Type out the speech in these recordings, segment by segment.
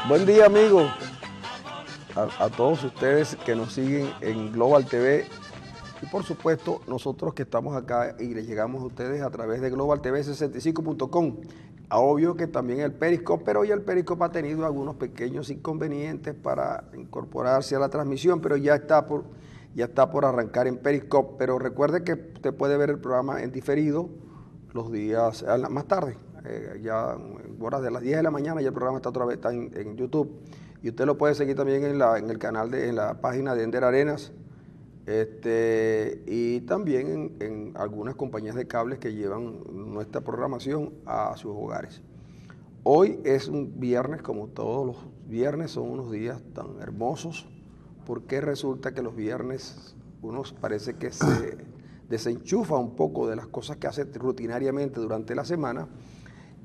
Buen día, amigos, a todos ustedes que nos siguen en Global TV y por supuesto nosotros que estamos acá y les llegamos a ustedes a través de globaltv65.com. Obvio que también el Periscope, pero hoy el Periscope ha tenido algunos pequeños inconvenientes para incorporarse a la transmisión, pero ya está por arrancar en Periscope. Pero recuerde que usted puede ver el programa en diferido los días más tarde. Ya en horas de las 10 de la mañana ya el programa está otra vez en YouTube y usted lo puede seguir también en el canal en la página de Ender Arenas y también en algunas compañías de cables que llevan nuestra programación a sus hogares. Hoy es un viernes, como todos los viernes, son unos días tan hermosos porque resulta que los viernes uno parece que se desenchufa un poco de las cosas que hace rutinariamente durante la semana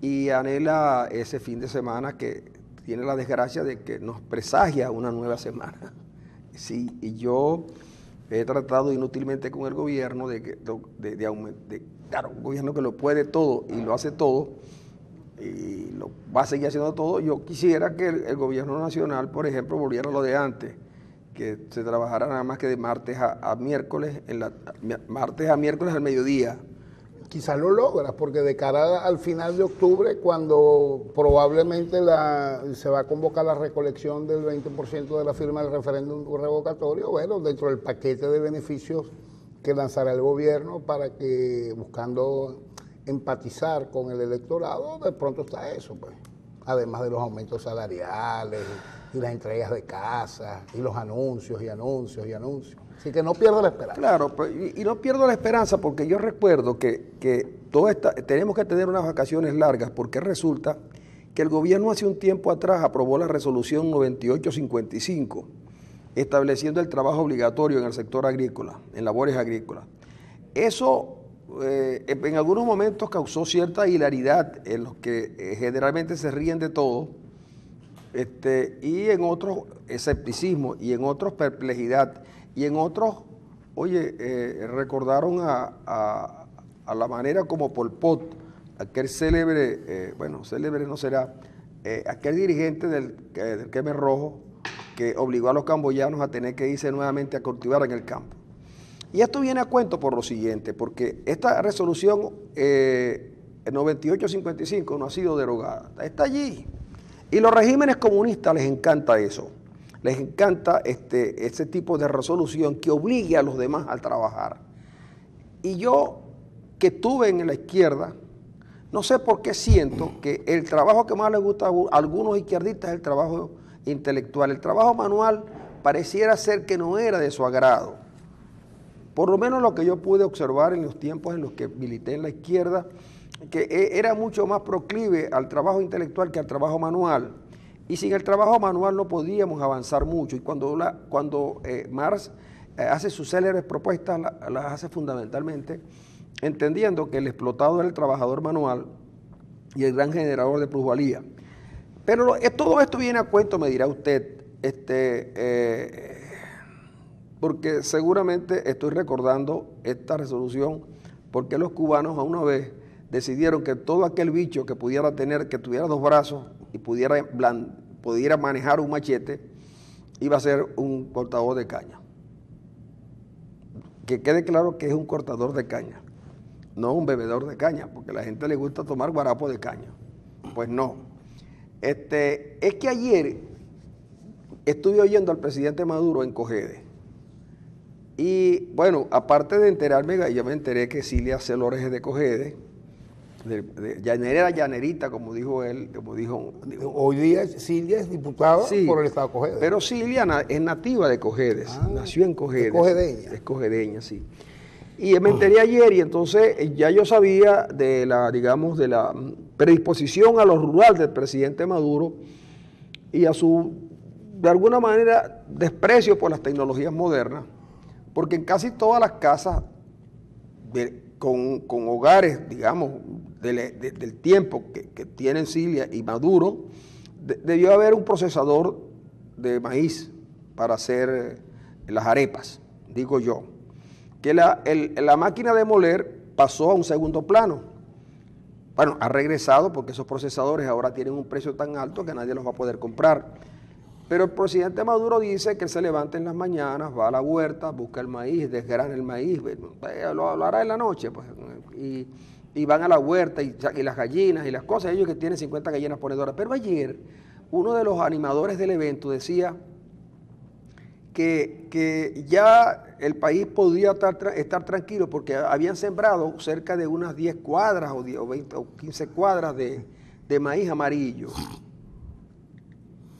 y anhela ese fin de semana que tiene la desgracia de que nos presagia una nueva semana. Sí, y yo he tratado inútilmente con el gobierno claro, un gobierno que lo puede todo y lo hace todo y lo va a seguir haciendo todo. Yo quisiera que el gobierno nacional, por ejemplo, volviera a lo de antes, que se trabajara nada más que de martes a miércoles, martes a miércoles al mediodía. Quizás lo logras, porque de cara al final de octubre, cuando probablemente se va a convocar la recolección del 20% de la firma del referéndum revocatorio, bueno, dentro del paquete de beneficios que lanzará el gobierno para que, buscando empatizar con el electorado, de pronto está eso, pues. Además de los aumentos salariales y las entregas de casas y los anuncios y anuncios y anuncios. Así que no pierdo la esperanza. Claro, y no pierdo la esperanza porque yo recuerdo que tenemos que tener unas vacaciones largas porque resulta que el gobierno hace un tiempo atrás aprobó la resolución 9855 estableciendo el trabajo obligatorio en el sector agrícola, en labores agrícolas. Eso en algunos momentos causó cierta hilaridad en los que generalmente se ríen de todo y en otros escepticismo y en otros perplejidad. Y en otros, recordaron a la manera como Pol Pot, aquel célebre, célebre no será, aquel dirigente del Khmer Rojo que obligó a los camboyanos a tener que irse nuevamente a cultivar en el campo. Y esto viene a cuento por lo siguiente, porque esta resolución 9855 no ha sido derogada, está allí. Y los regímenes comunistas les encanta eso. Les encanta ese tipo de resolución que obligue a los demás a trabajar. Y yo, que estuve en la izquierda, no sé por qué siento que el trabajo que más les gusta a algunos izquierdistas es el trabajo intelectual. El trabajo manual pareciera ser que no era de su agrado. Por lo menos lo que yo pude observar en los tiempos en los que milité en la izquierda, que era mucho más proclive al trabajo intelectual que al trabajo manual. Y sin el trabajo manual no podíamos avanzar mucho. Y cuando Marx hace sus célebres propuestas, las hace fundamentalmente entendiendo que el explotado era el trabajador manual y el gran generador de plusvalía. Pero todo esto viene a cuento, me dirá usted, porque seguramente estoy recordando esta resolución, porque los cubanos a una vez decidieron que todo aquel bicho que pudiera tuviera dos brazos y pudiera manejar un machete, iba a ser un cortador de caña. Que quede claro que es un cortador de caña, no un bebedor de caña, porque a la gente le gusta tomar guarapo de caña. Pues no. Es que ayer estuve oyendo al presidente Maduro en Cogede. Y bueno, aparte de enterarme, ya me enteré que Cilia Celores es de Cogede, de llanera, llanerita, como dijo él, Hoy día Cilia es diputada por el estado de Cogede. Pero Cilia es nativa de Cogede, nació en Cogede. Es cogedeña. Es cogedeña, sí. Y me enteré ayer y entonces ya yo sabía de la predisposición a lo rural del presidente Maduro y a su, de alguna manera, desprecio por las tecnologías modernas, porque en casi todas las casas con hogares, digamos, del tiempo que tienen Cilia y Maduro, debió haber un procesador de maíz para hacer las arepas, digo yo. Que la máquina de moler pasó a un segundo plano. Bueno, ha regresado porque esos procesadores ahora tienen un precio tan alto que nadie los va a poder comprar. Pero el presidente Maduro dice que él se levanta en las mañanas, va a la huerta, busca el maíz, desgrana el maíz, lo hará en la noche, pues, y van a la huerta y las gallinas y las cosas, ellos que tienen 50 gallinas ponedoras. Pero ayer uno de los animadores del evento decía que ya el país podía estar tranquilo porque habían sembrado cerca de unas 10 cuadras o 20 o 15 cuadras de maíz amarillo.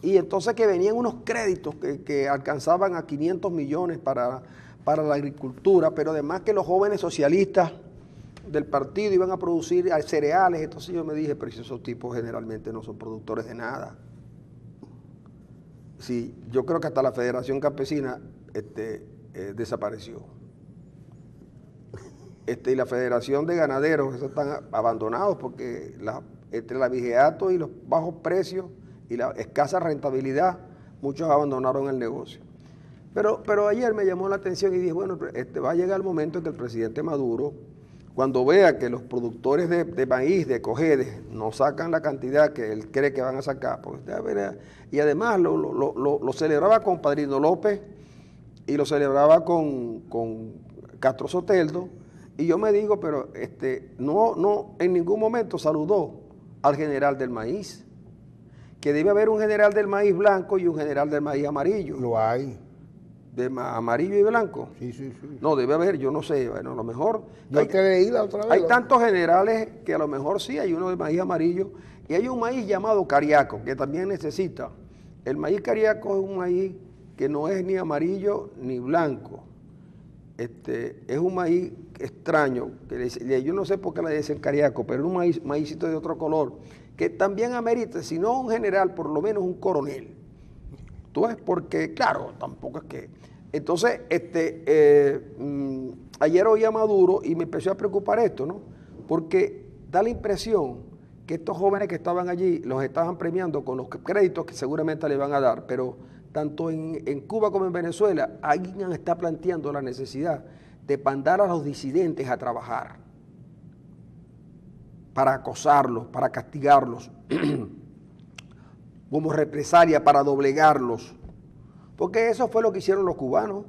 Y entonces que venían unos créditos que alcanzaban a 500 millones para la agricultura, pero además que los jóvenes socialistas del partido iban a producir cereales. Entonces yo me dije, pero si esos tipos generalmente no son productores de nada. Sí, yo creo que hasta la Federación Campesina desapareció. Y la Federación de Ganaderos, esos están abandonados porque entre el abigeato y los bajos precios y la escasa rentabilidad, muchos abandonaron el negocio. Pero ayer me llamó la atención y dije, bueno, va a llegar el momento en que el presidente Maduro, cuando vea que los productores de maíz, de Cojedes, no sacan la cantidad que él cree que van a sacar, y además lo celebraba con Padrino López y lo celebraba con Castro Soteldo, y yo me digo, pero no en ningún momento saludó al general del maíz, que debe haber un general del maíz blanco y un general del maíz amarillo. Lo hay. ¿De amarillo y blanco? Sí. No, debe haber, yo no sé, bueno, a lo mejor... Yo te leí la otra vez. Hay tantos generales que a lo mejor sí, hay uno de maíz amarillo, y hay un maíz llamado cariaco, que también necesita. El maíz cariaco es un maíz que no es ni amarillo ni blanco. Es un maíz extraño, que yo no sé por qué le dicen cariaco, pero es un maízito de otro color, que también amerita, si no un general, por lo menos un coronel. ¿Tú ves? Porque, claro, tampoco es que... Entonces, ayer oí a Maduro y me empezó a preocupar esto, ¿no? Porque da la impresión que estos jóvenes que estaban allí los estaban premiando con los créditos que seguramente le van a dar, pero tanto en Cuba como en Venezuela, alguien está planteando la necesidad de mandar a los disidentes a trabajar, para acosarlos, para castigarlos, como represalia, para doblegarlos. Porque eso fue lo que hicieron los cubanos.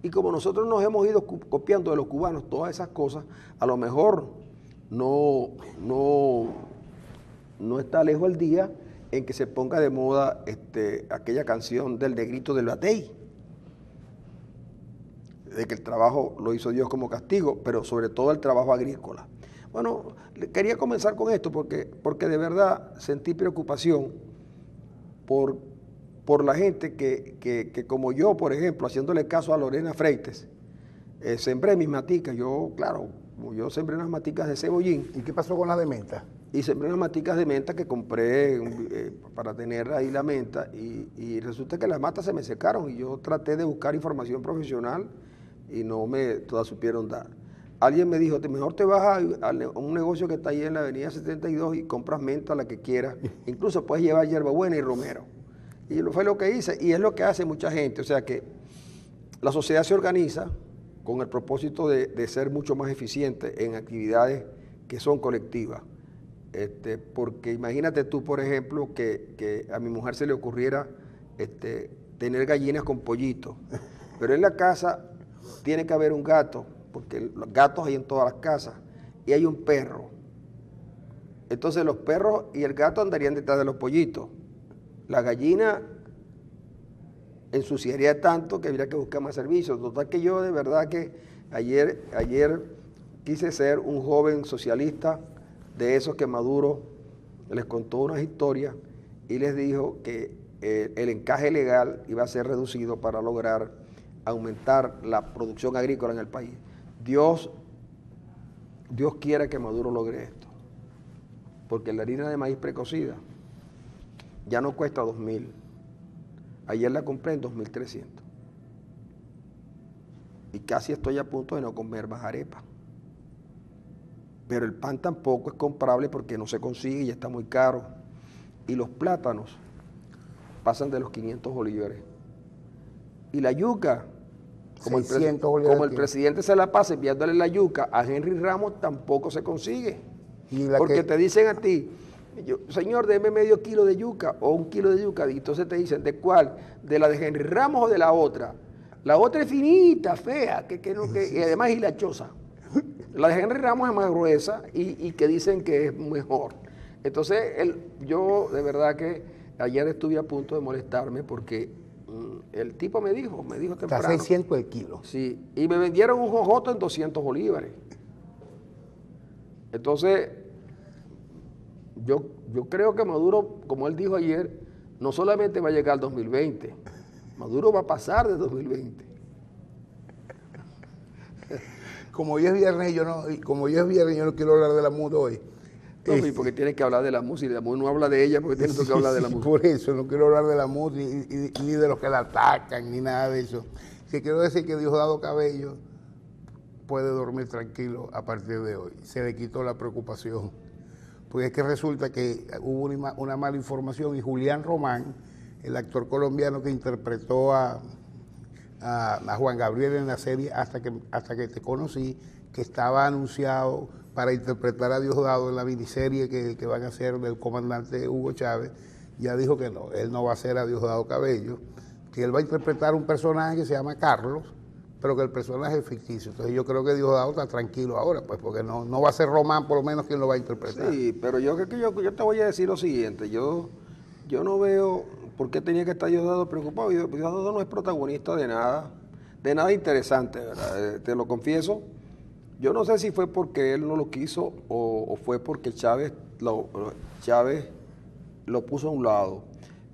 Y como nosotros nos hemos ido copiando de los cubanos todas esas cosas, a lo mejor no está lejos el día en que se ponga de moda aquella canción del negrito del batey, de que el trabajo lo hizo Dios como castigo, pero sobre todo el trabajo agrícola. Bueno, quería comenzar con esto porque de verdad sentí preocupación por la gente que como yo, por ejemplo, haciéndole caso a Lorena Freites, sembré mis maticas. Yo sembré unas maticas de cebollín. ¿Y qué pasó con las de menta? Y sembré unas maticas de menta que compré para tener ahí la menta, y resulta que las matas se me secaron y yo traté de buscar información profesional y no me todas supieron dar. Alguien me dijo, mejor te vas a un negocio que está ahí en la avenida 72 y compras menta, la que quieras. Incluso puedes llevar hierbabuena y romero. Y fue lo que hice, y es lo que hace mucha gente. O sea que la sociedad se organiza con el propósito de ser mucho más eficiente en actividades que son colectivas. Porque imagínate tú, por ejemplo, que a mi mujer se le ocurriera tener gallinas con pollitos, pero en la casa tiene que haber un gato, porque los gatos hay en todas las casas, y hay un perro. Entonces los perros y el gato andarían detrás de los pollitos. La gallina ensuciaría tanto que habría que buscar más servicios. Total que yo de verdad que ayer quise ser un joven socialista de esos que Maduro les contó unas historias y les dijo que el encaje legal iba a ser reducido para lograr aumentar la producción agrícola en el país. Dios quiera que Maduro logre esto, porque la harina de maíz precocida ya no cuesta 2.000. Ayer la compré en 2.300. Y casi estoy a punto de no comer más arepa. Pero el pan tampoco es comprable porque no se consigue y está muy caro. Y los plátanos pasan de los 500 bolívares. Y la yuca Como el, 600 como bolívares el kilo. presidente se la pasa enviándole la yuca a Henry Ramos, tampoco se consigue. Y la Porque que- te dicen a ti, señor, deme medio kilo de yuca o un kilo de yuca. Y entonces te dicen, ¿de cuál? ¿De la de Henry Ramos o de la otra? La otra es finita, fea, y además hilachosa. La de Henry Ramos es más gruesa y que dicen que es mejor. Entonces, yo de verdad que ayer estuve a punto de molestarme porque el tipo me dijo Está temprano. 600 el kilo. Sí, y me vendieron un jojoto en 200 bolívares. Entonces, yo creo que Maduro, como él dijo ayer, no solamente va a llegar al 2020, Maduro va a pasar de 2020. Como hoy es viernes, yo no quiero hablar de la MUD hoy. No, y porque tienes que hablar de la música, y la música no habla de ella porque tienes que hablar de la música. Por eso no quiero hablar de la MUD ni de los que la atacan, ni nada de eso. Sí, quiero decir que Diosdado Cabello puede dormir tranquilo a partir de hoy. Se le quitó la preocupación. Porque es que resulta que hubo una mala información y Julián Román, el actor colombiano que interpretó a Juan Gabriel en la serie hasta que te conocí, que estaba anunciado para interpretar a Diosdado en la miniserie que van a hacer del comandante Hugo Chávez, ya dijo que no, él no va a ser a Diosdado Cabello, que él va a interpretar un personaje que se llama Carlos, pero que el personaje es ficticio. Entonces yo creo que Diosdado está tranquilo ahora, pues porque no va a ser Román por lo menos quien lo va a interpretar. Sí, pero yo te voy a decir lo siguiente, yo no veo por qué tenía que estar Diosdado preocupado. Diosdado no es protagonista de nada interesante, ¿verdad? Te lo confieso. Yo no sé si fue porque él no lo quiso o fue porque Chávez lo puso a un lado.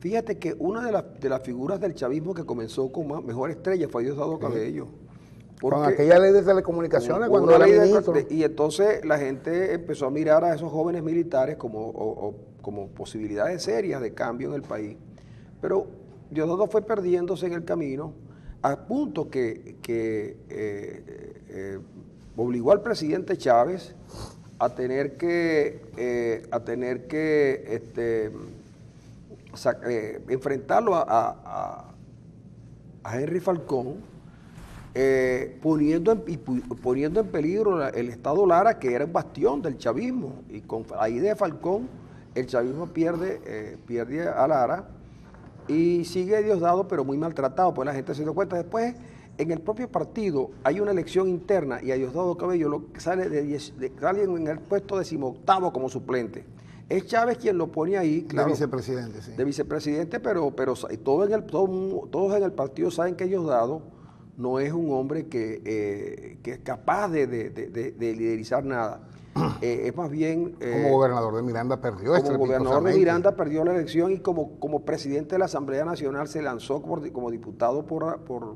Fíjate que una de las figuras del chavismo que comenzó con mejor estrella fue Diosdado Cabello. Con aquella ley de telecomunicaciones cuando una era ley ministro. y entonces la gente empezó a mirar a esos jóvenes militares como posibilidades serias de cambio en el país. Pero Diosdado fue perdiéndose en el camino a punto que obligó al presidente Chávez a tener que enfrentarlo a Henry Falcón, poniendo en peligro el Estado Lara, que era un bastión del chavismo, y con la idea de Falcón el chavismo pierde a Lara y sigue Diosdado, pero muy maltratado, pues la gente se dio cuenta. Después, en el propio partido hay una elección interna y a Diosdado Cabello sale en el puesto 18º como suplente. Es Chávez quien lo pone ahí, claro. De vicepresidente, sí. De vicepresidente, pero todos en el partido saben que Diosdado no es un hombre que es capaz de liderizar nada. Es más bien... como gobernador de Miranda perdió. Como gobernador de Miranda perdió la elección y como presidente de la Asamblea Nacional se lanzó como diputado por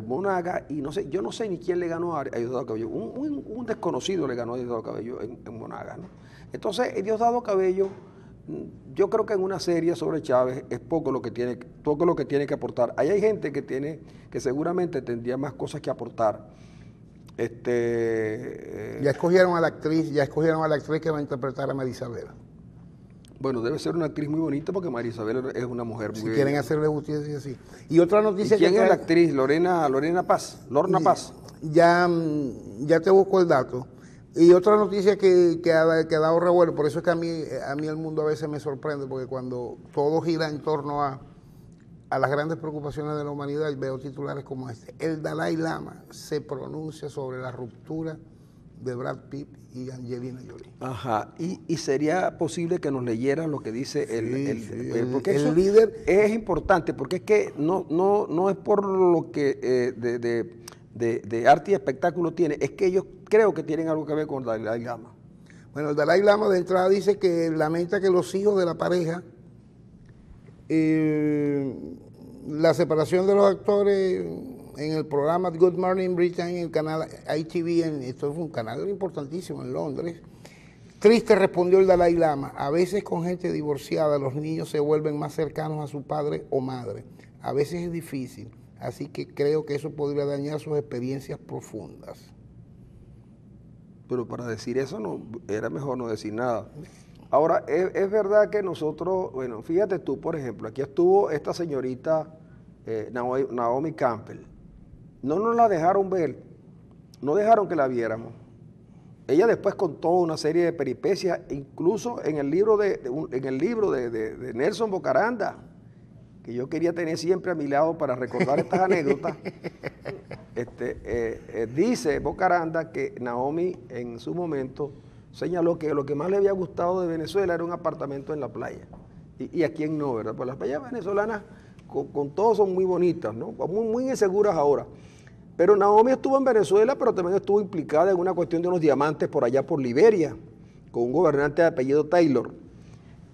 Monaga, y yo no sé ni quién le ganó a Diosdado Cabello. Un desconocido le ganó a Diosdado Cabello en Monaga, ¿no? Entonces, Diosdado Cabello, yo creo que en una serie sobre Chávez es poco lo que tiene que aportar. Ahí hay gente que seguramente tendría más cosas que aportar. Ya escogieron a la actriz que va a interpretar a Marisabel. Bueno, debe ser una actriz muy bonita porque Marisabel es una mujer muy... Si quieren hacerle justicia, sí. Y otra noticia... ¿Y quién es la actriz? Lorna Paz. Ya te busco el dato. Y otra noticia que ha dado revuelo, por eso es que a mí el mundo a veces me sorprende, porque cuando todo gira en torno a las grandes preocupaciones de la humanidad, veo titulares como este. El Dalai Lama se pronuncia sobre la ruptura de Brad Pitt y Angelina Jolie. Ajá, y sería posible que nos leyeran lo que dice porque el eso líder. Es importante, porque es que no es por lo que de arte y espectáculo tiene, es que ellos creo que tienen algo que ver con el Dalai Lama. Bueno, el Dalai Lama de entrada dice que lamenta que los hijos de la pareja, la separación de los actores en el programa Good Morning Britain, en el canal ITV, esto es un canal importantísimo en Londres. Triste, respondió el Dalai Lama, a veces con gente divorciada los niños se vuelven más cercanos a su padre o madre. A veces es difícil, así que creo que eso podría dañar sus experiencias profundas. Pero para decir eso era mejor no decir nada. Ahora, es verdad que nosotros, bueno, fíjate tú, por ejemplo, aquí estuvo esta señorita Naomi Campbell, no nos la dejaron ver, no dejaron que la viéramos. Ella después contó una serie de peripecias, incluso en el libro de Nelson Bocaranda, que yo quería tener siempre a mi lado para recordar estas anécdotas. Dice Bocaranda que Naomi en su momento señaló que lo que más le había gustado de Venezuela era un apartamento en la playa. Y a quién no, ¿verdad? Pues las playas venezolanas con todo son muy bonitas, ¿no? Muy inseguras ahora. Pero Naomi estuvo en Venezuela, pero también estuvo implicada en una cuestión de unos diamantes por allá por Liberia, con un gobernante de apellido Taylor.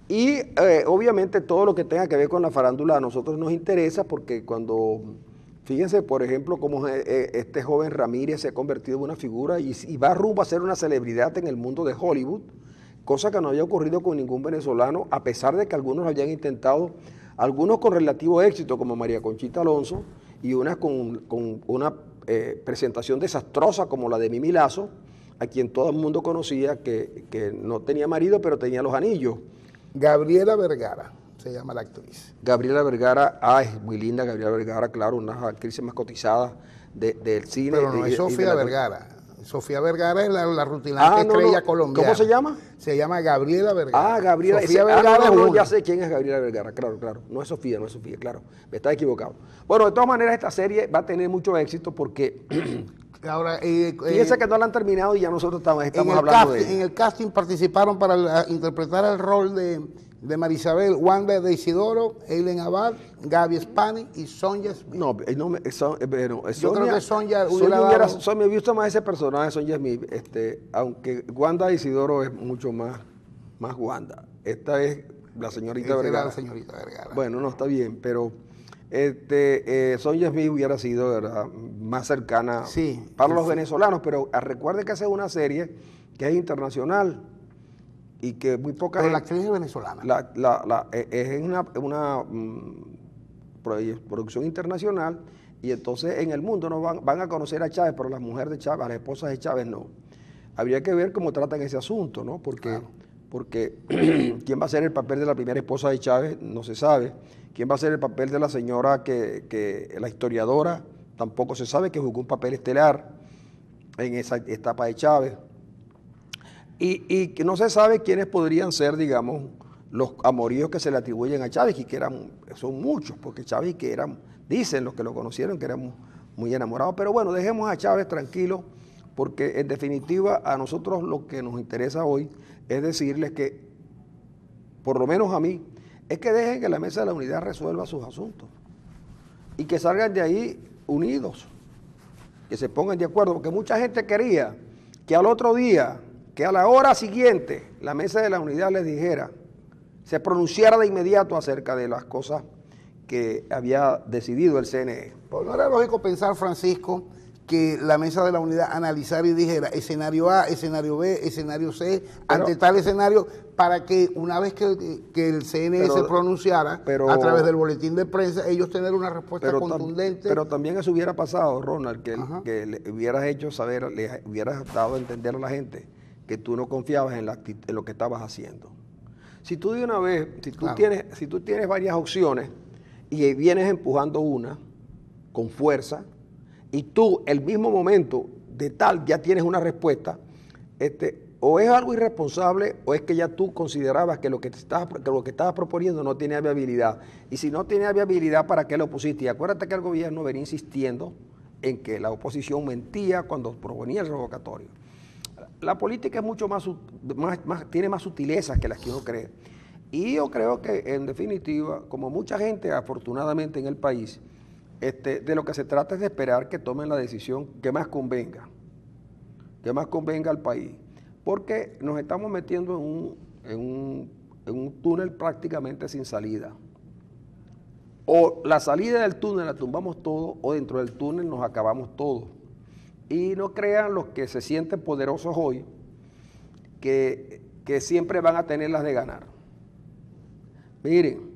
Y obviamente todo lo que tenga que ver con la farándula a nosotros nos interesa, porque cuando, fíjense por ejemplo cómo este joven Ramírez se ha convertido en una figura y va rumbo a ser una celebridad en el mundo de Hollywood, cosa que no había ocurrido con ningún venezolano, a pesar de que algunos habían intentado, algunos con relativo éxito, como María Conchita Alonso, y unas con una presentación desastrosa como la de Mimi Lazo, a quien todo el mundo conocía que no tenía marido, pero tenía los anillos. Gabriela Vergara se llama la actriz. Gabriela Vergara, es muy linda Gabriela Vergara, claro, una de las actrices más cotizadas del cine. Pero no es Sofía Vergara. Sofía Vergara es la rutinante estrella colombiana. ¿Cómo se llama? Se llama Gabriela Vergara. Gabriela. Sofía Vergara ya sé quién es Gabriela Vergara, claro. No es Sofía, claro. Me estaba equivocado. Bueno, de todas maneras, esta serie va a tener mucho éxito porque ahora, fíjense que no la han terminado y ya nosotros estamos hablando de ella. En el casting participaron para interpretar el rol de Marisabel, Wanda de Isidoro, Eileen Abad, Gaby Spani y Sonja Smith. Yo creo que Sonja me gusta más ese personaje, Sonja Smith, aunque Wanda de Isidoro es mucho más Wanda. Esta es la señorita Vergara. La señorita Vergara. Bueno, no está bien, pero Sonja Smith hubiera sido, ¿verdad?, más cercana para los venezolanos, pero recuerde que esa es una serie que es internacional y que muy poca gente... Pero la actriz es venezolana. Es una producción internacional, y entonces en el mundo no van a conocer a Chávez, pero las mujeres de Chávez, a las esposas de Chávez no. Habría que ver cómo tratan ese asunto, ¿no? Porque quién va a ser el papel de la primera esposa de Chávez no se sabe. Quién va a ser el papel de la señora que la historiadora tampoco se sabe, que jugó un papel estelar en esa etapa de Chávez. Y que no se sabe quiénes podrían ser, digamos, los amoríos que se le atribuyen a Chávez, y que son muchos, porque Chávez dicen los que lo conocieron que eran muy enamorados. Pero bueno, dejemos a Chávez tranquilo, porque en definitiva a nosotros lo que nos interesa hoy es decirles que, por lo menos a mí, es que dejen que la Mesa de la Unidad resuelva sus asuntos y que salgan de ahí unidos, que se pongan de acuerdo, porque mucha gente quería que al otro día, que a la hora siguiente, la Mesa de la Unidad les dijera, se pronunciara de inmediato acerca de las cosas que había decidido el CNE. Pues no era lógico pensar, Francisco, que la Mesa de la Unidad analizara y dijera escenario A, escenario B, escenario C, ante tal escenario, para que una vez que el CNE se pronunciara a través del boletín de prensa, ellos tener una respuesta contundente. Pero también eso hubiera pasado, Ronald, que le hubieras hecho saber, le hubieras dado a entender a la gente que tú no confiabas en lo que estabas haciendo. Si tú de una vez, si tú tienes varias opciones y vienes empujando una con fuerza, y tú, el mismo momento de tal, ya tienes una respuesta, o es algo irresponsable, o es que ya tú considerabas que lo que estabas proponiendo no tenía viabilidad. Y si no tenía viabilidad, ¿para qué lo pusiste? Y acuérdate que el gobierno venía insistiendo en que la oposición mentía cuando proponía el revocatorio. La política es mucho tiene más sutilezas que las que uno cree. Y yo creo que, en definitiva, como mucha gente, afortunadamente, en el país, de lo que se trata es de esperar que tomen la decisión que más convenga al país, porque nos estamos metiendo en un túnel prácticamente sin salida. O la salida del túnel la tumbamos todo, o dentro del túnel nos acabamos todos. Y no crean los que se sienten poderosos hoy que siempre van a tener las de ganar. Miren,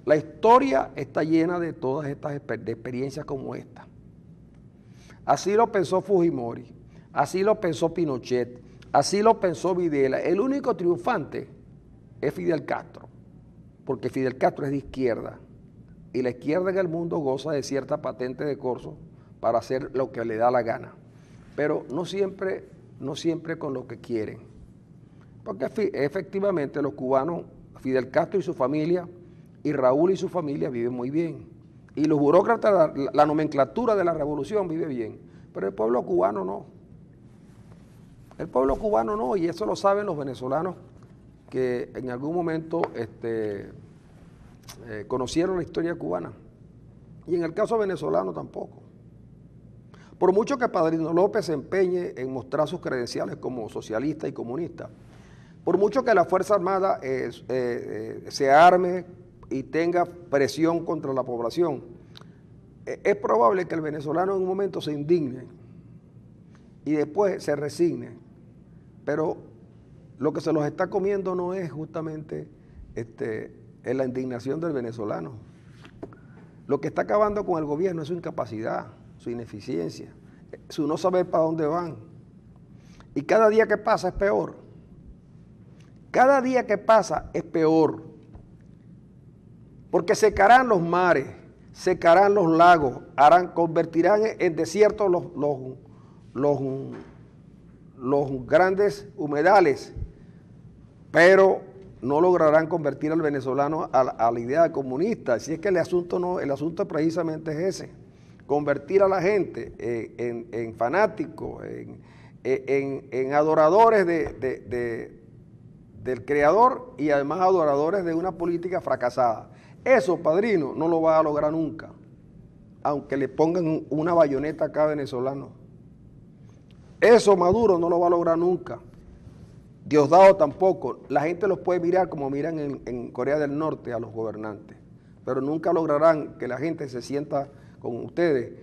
la historia está llena de todas estas experiencias como esta. Así lo pensó Fujimori, así lo pensó Pinochet, así lo pensó Videla. El único triunfante es Fidel Castro, porque Fidel Castro es de izquierda, y la izquierda en el mundo goza de cierta patente de corso para hacer lo que le da la gana, pero no siempre con lo que quieren. Porque efectivamente los cubanos, Fidel Castro y su familia, y Raúl y su familia viven muy bien. Y los burócratas, la nomenclatura de la revolución vive bien, pero el pueblo cubano no. El pueblo cubano no, y eso lo saben los venezolanos que en algún momento conocieron la historia cubana. Y en el caso venezolano tampoco. Por mucho que Padrino López se empeñe en mostrar sus credenciales como socialista y comunista, por mucho que la Fuerza Armada se arme y tenga presión contra la población, es probable que el venezolano en un momento se indigne y después se resigne, pero lo que se los está comiendo no es justamente la indignación del venezolano. Lo que está acabando con el gobierno es su incapacidad, su ineficiencia, su no saber para dónde van. Y cada día que pasa es peor. Cada día que pasa es peor. Porque secarán los mares, secarán los lagos, convertirán en desiertos los grandes humedales, pero no lograrán convertir al venezolano a la idea comunista. Si es que el asunto precisamente es ese, convertir a la gente en fanáticos, en adoradores del creador y además adoradores de una política fracasada. Eso, Padrino, no lo va a lograr nunca, aunque le pongan una bayoneta a cada venezolano. Eso Maduro no lo va a lograr nunca. Diosdado tampoco. La gente los puede mirar como miran en Corea del Norte a los gobernantes, pero nunca lograrán que la gente se sienta con ustedes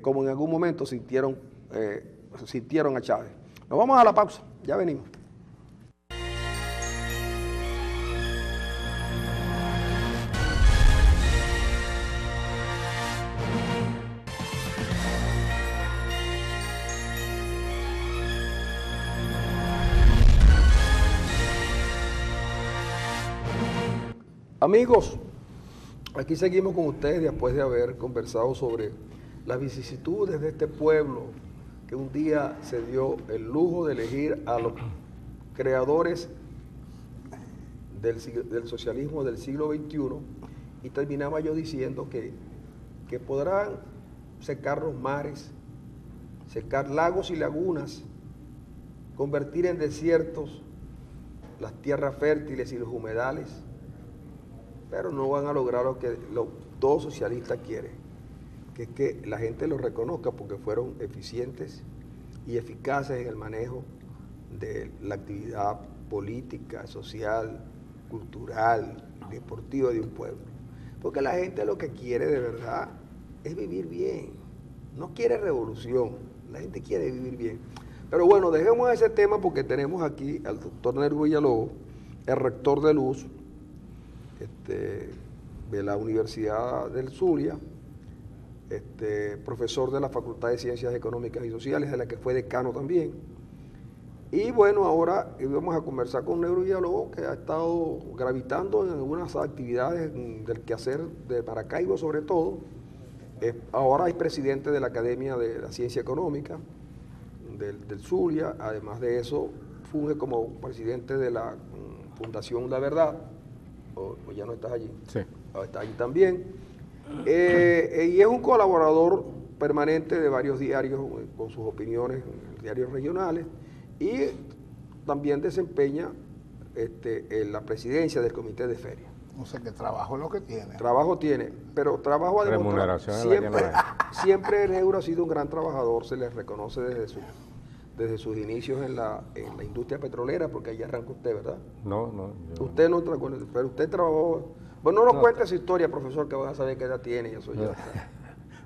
como en algún momento sintieron a Chávez. Nos vamos a la pausa, ya venimos. Amigos, aquí seguimos con ustedes después de haber conversado sobre las vicisitudes de este pueblo que un día se dio el lujo de elegir a los creadores del socialismo del siglo XXI, y terminaba yo diciendo que podrán secar los mares, secar lagos y lagunas, convertir en desiertos las tierras fértiles y los humedales, pero no van a lograr lo que todo socialista quiere, que es que la gente los reconozca porque fueron eficientes y eficaces en el manejo de la actividad política, social, cultural, deportiva de un pueblo. Porque la gente lo que quiere de verdad es vivir bien, no quiere revolución, la gente quiere vivir bien. Pero bueno, dejemos ese tema porque tenemos aquí al doctor Nervo Villalobos, el rector de Luz, de la Universidad del Zulia, profesor de la Facultad de Ciencias Económicas y Sociales, de la que fue decano también. Y bueno, ahora vamos a conversar con Nervo Villalobos, que ha estado gravitando en algunas actividades del quehacer de Maracaibo sobre todo. Ahora es presidente de la Academia de la Ciencia Económica del Zulia. Además de eso, funge como presidente de la Fundación La Verdad. ¿O ya no estás allí? Sí. Está allí también. Y es un colaborador permanente de varios diarios con sus opiniones, diarios regionales, y también desempeña en la presidencia del comité de feria. No sé qué trabajo es lo que tiene. Trabajo tiene, pero trabajo a demostrar. Siempre Neuro ha sido un gran trabajador, se le reconoce desde sus inicios en la industria petrolera, porque allí arrancó usted, ¿verdad? No. Usted no, pero usted trabajó. Bueno, no nos cuente esa historia, profesor, que vas a saber qué edad tiene y eso ya.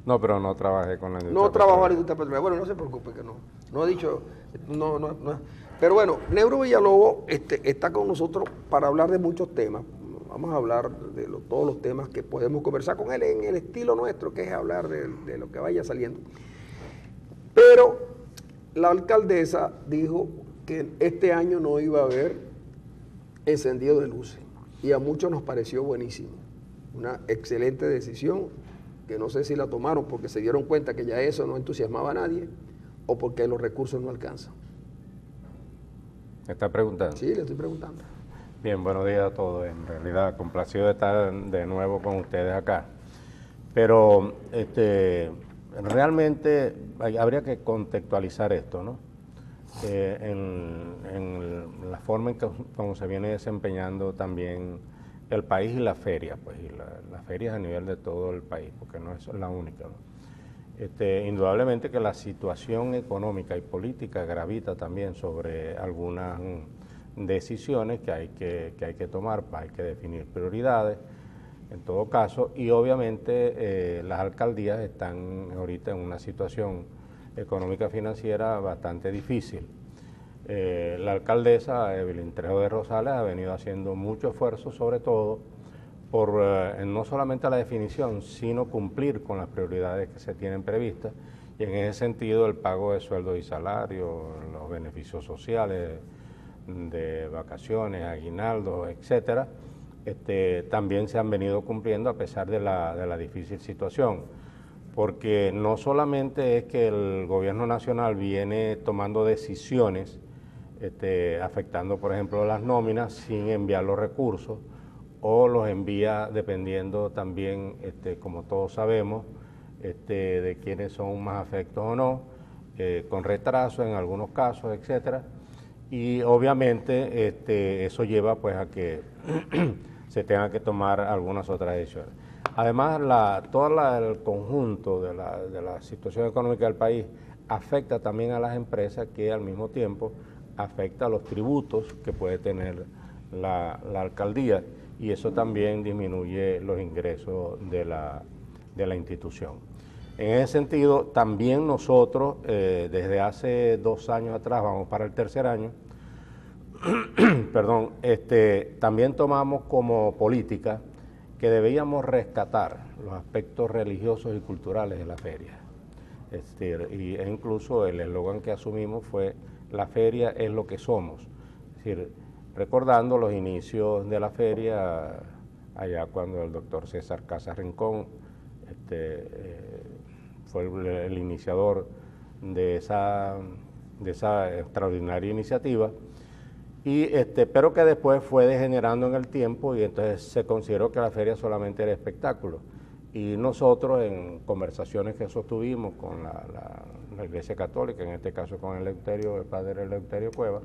No, pero no trabajé con la industria. No trabajó en la industria petrolera. Bueno, no se preocupe que no. No ha dicho, no. Pero bueno, Nervo Villalobos está con nosotros para hablar de muchos temas. Vamos a hablar de todos los temas que podemos conversar con él en el estilo nuestro, que es hablar de lo que vaya saliendo. Pero la alcaldesa dijo que este año no iba a haber encendido de luces, y a muchos nos pareció buenísimo, una excelente decisión que no sé si la tomaron porque se dieron cuenta que ya eso no entusiasmaba a nadie o porque los recursos no alcanzan. ¿Me está preguntando? Sí, le estoy preguntando. Bien, buenos días a todos. En realidad, complacido de estar de nuevo con ustedes acá. Pero realmente habría que contextualizar esto, ¿no? En la forma en que como se viene desempeñando también el país y la feria, pues, y las ferias a nivel de todo el país, porque no es la única, ¿no? Indudablemente que la situación económica y política gravita también sobre algunas decisiones que hay que tomar, hay que definir prioridades, en todo caso, y obviamente las alcaldías están ahorita en una situación económica financiera bastante difícil. La alcaldesa Evelyn Trejo de Rosales ha venido haciendo mucho esfuerzo, sobre todo por no solamente la definición, sino cumplir con las prioridades que se tienen previstas, y en ese sentido el pago de sueldos y salarios, los beneficios sociales, de vacaciones, aguinaldos, etcétera, también se han venido cumpliendo a pesar de la difícil situación, porque no solamente es que el gobierno nacional viene tomando decisiones afectando, por ejemplo, las nóminas sin enviar los recursos, o los envía dependiendo también, como todos sabemos, de quiénes son más afectos o no, con retraso en algunos casos, etcétera. Y obviamente eso lleva pues a que se tenga que tomar algunas otras decisiones. Además, todo el conjunto de la situación económica del país afecta también a las empresas, que al mismo tiempo afecta a los tributos que puede tener la alcaldía, y eso también disminuye los ingresos de la institución. En ese sentido, también nosotros, desde hace 2 años atrás, vamos para el tercer año, perdón, también tomamos como política que debíamos rescatar los aspectos religiosos y culturales de la feria. E incluso el eslogan que asumimos fue: la feria es lo que somos. Es decir, recordando los inicios de la feria, allá cuando el doctor César Casas Rincón fue el iniciador de esa extraordinaria iniciativa, pero que después fue degenerando en el tiempo, y entonces se consideró que la feria solamente era espectáculo. Y nosotros, en conversaciones que sostuvimos con la Iglesia Católica, en este caso con el padre Eleuterio Cueva,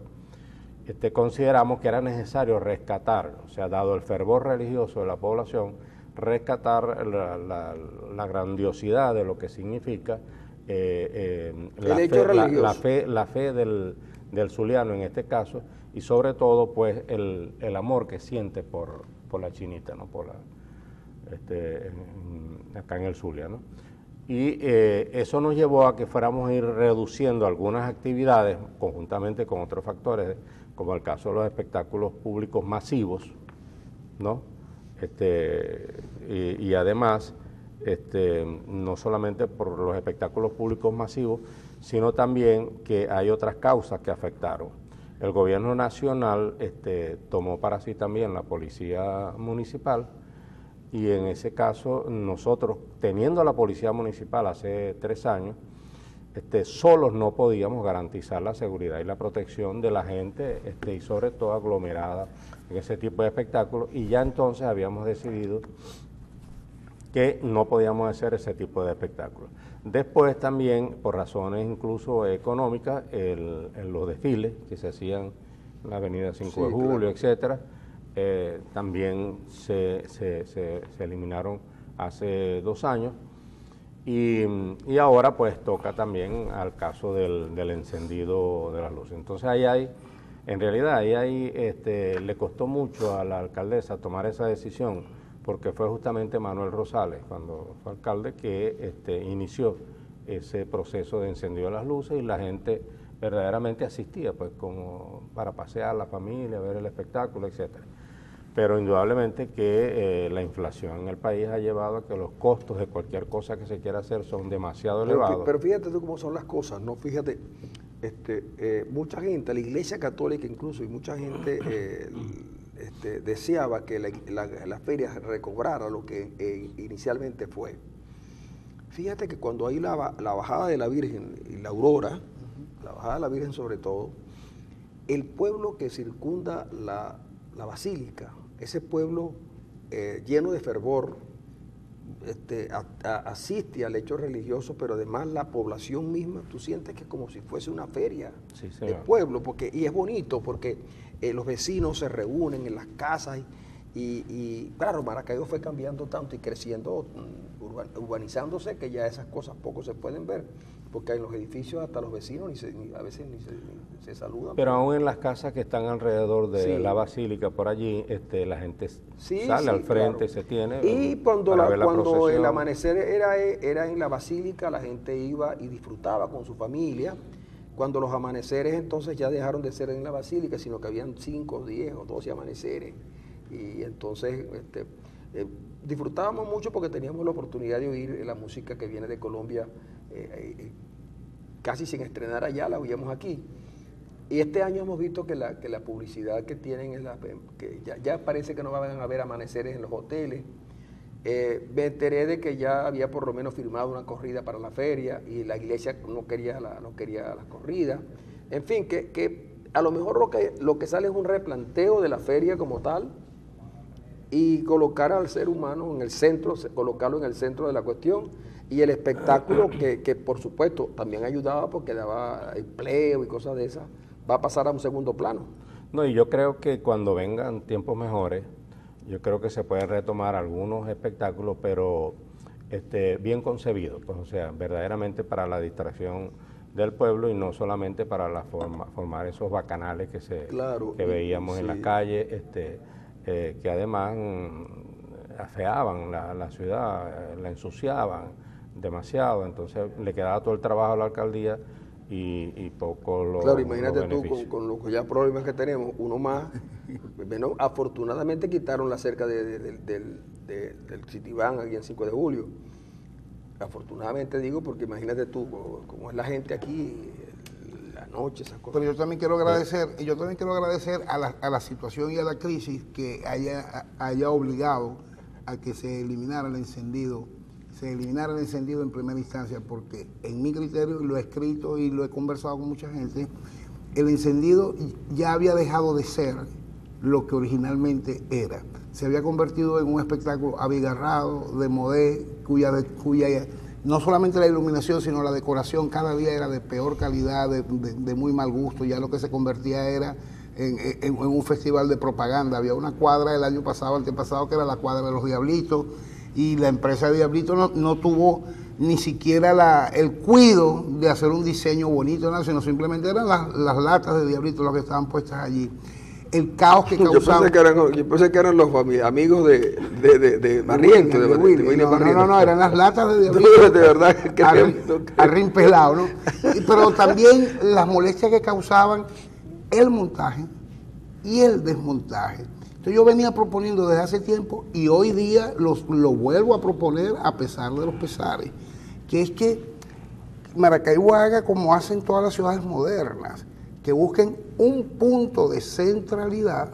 consideramos que era necesario rescatar, o sea, dado el fervor religioso de la población, rescatar la grandiosidad de lo que significa la fe del zuliano en este caso, y sobre todo pues el amor que siente por la chinita, ¿no? Acá en el Zulia, ¿no? Y eso nos llevó a que fuéramos a ir reduciendo algunas actividades conjuntamente con otros factores, como el caso de los espectáculos públicos masivos, ¿no? Y además, no solamente por los espectáculos públicos masivos, sino también que hay otras causas que afectaron. El gobierno nacional tomó para sí también la policía municipal, y en ese caso nosotros, teniendo la policía municipal hace 3 años, solos no podíamos garantizar la seguridad y la protección de la gente, y sobre todo aglomerada en ese tipo de espectáculos, y ya entonces habíamos decidido que no podíamos hacer ese tipo de espectáculos. Después también, por razones incluso económicas, los desfiles que se hacían en la avenida 5 de Julio, claro, etcétera, también se eliminaron hace 2 años, y ahora pues toca también al caso del encendido de las luces. Entonces en realidad le costó mucho a la alcaldesa tomar esa decisión, porque fue justamente Manuel Rosales, cuando fue alcalde, que inició ese proceso de encendido de las luces, y la gente verdaderamente asistía pues como para pasear la familia, ver el espectáculo, etcétera. Pero indudablemente que la inflación en el país ha llevado a que los costos de cualquier cosa que se quiera hacer son demasiado elevados. Pero fíjate tú cómo son las cosas, ¿no? Fíjate, mucha gente, la Iglesia Católica incluso, y mucha gente deseaba que la feria recobrara lo que inicialmente fue. Fíjate que cuando hay la bajada de la Virgen y la aurora, la bajada de la Virgen sobre todo, el pueblo que circunda la basílica, ese pueblo lleno de fervor, asiste al hecho religioso, pero además la población misma, tú sientes que es como si fuese una feria del pueblo, y es bonito porque los vecinos se reúnen en las casas y claro, Maracaibo fue cambiando tanto y creciendo, urbanizándose, que ya esas cosas poco se pueden ver, porque en los edificios hasta los vecinos a veces ni se saludan. Pero aún en las casas que están alrededor de la basílica, por allí, la gente sale al frente, claro, se tiene. Y cuando el amanecer era en la basílica, la gente iba y disfrutaba con su familia. Cuando los amaneceres entonces ya dejaron de ser en la basílica, sino que habían 5, 10 o 12 amaneceres. Y entonces disfrutábamos mucho porque teníamos la oportunidad de oír la música que viene de Colombia, casi sin estrenar allá, la oíamos aquí. Y este año hemos visto que la publicidad que tienen es que ya parece que no van a haber amaneceres en los hoteles. Me enteré de que ya había por lo menos firmado una corrida para la feria y la iglesia no quería las corridas. En fin, que a lo mejor lo que sale es un replanteo de la feria como tal, y colocar al ser humano en el centro, colocarlo en el centro de la cuestión, y el espectáculo que por supuesto también ayudaba porque daba empleo y cosas de esas, va a pasar a un segundo plano. No, y yo creo que cuando vengan tiempos mejores, yo creo que se pueden retomar algunos espectáculos, pero bien concebidos, pues, o sea, verdaderamente para la distracción del pueblo y no solamente para formar esos bacanales que veíamos en la calle, que además afeaban la ciudad, la ensuciaban demasiado, entonces le quedaba todo el trabajo a la alcaldía y poco lo. Claro, imagínate tú con los ya problemas que tenemos, uno más. Bueno, afortunadamente quitaron la cerca del Citibán aquí en 5 de julio. Afortunadamente digo, porque imagínate tú cómo es la gente aquí, la noche, esas cosas. Pero yo también quiero agradecer a la situación y a la crisis que haya obligado a que se eliminara el encendido en primera instancia, porque en mi criterio, lo he escrito y lo he conversado con mucha gente, el encendido ya había dejado de ser lo que originalmente era. Se había convertido en un espectáculo abigarrado, de modé, cuya no solamente la iluminación, sino la decoración cada día era de peor calidad, de muy mal gusto. Ya lo que se convertía era en un festival de propaganda. Había una cuadra el año pasado, antepasado, que era la cuadra de los Diablitos, y la empresa de Diablitos no tuvo ni siquiera el cuidado de hacer un diseño bonito, ¿no? Sino simplemente eran las latas de Diablitos las que estaban puestas allí. El caos que causaba. Yo pensé que eran los amigos de Barriento, de Willy. No, eran las latas de Diablitos. De verdad. Arrin pelado, ¿no? Pero también las molestias que causaban el montaje y el desmontaje. Entonces yo venía proponiendo desde hace tiempo y hoy día lo vuelvo a proponer a pesar de los pesares, que es que Maracaibo haga como hacen todas las ciudades modernas, que busquen un punto de centralidad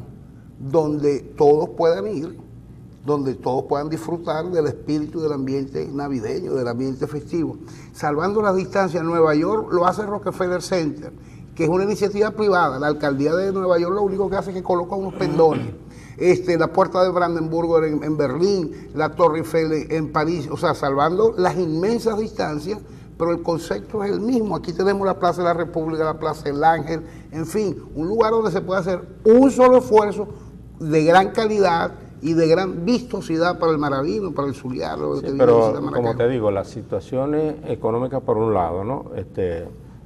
donde todos puedan ir, donde todos puedan disfrutar del espíritu del ambiente navideño, del ambiente festivo. Salvando las distancias, Nueva York lo hace Rockefeller Center, que es una iniciativa privada. La alcaldía de Nueva York lo único que hace es que coloca unos pendones. La puerta de Brandenburgo en Berlín, la Torre Eiffel en París, o sea, salvando las inmensas distancias, pero el concepto es el mismo. Aquí tenemos la Plaza de la República, la Plaza del Ángel, en fin, un lugar donde se puede hacer un solo esfuerzo de gran calidad y de gran vistosidad para el maravino, para el zuliano. Sí, pero como te digo, las situaciones económicas por un lado, ¿no?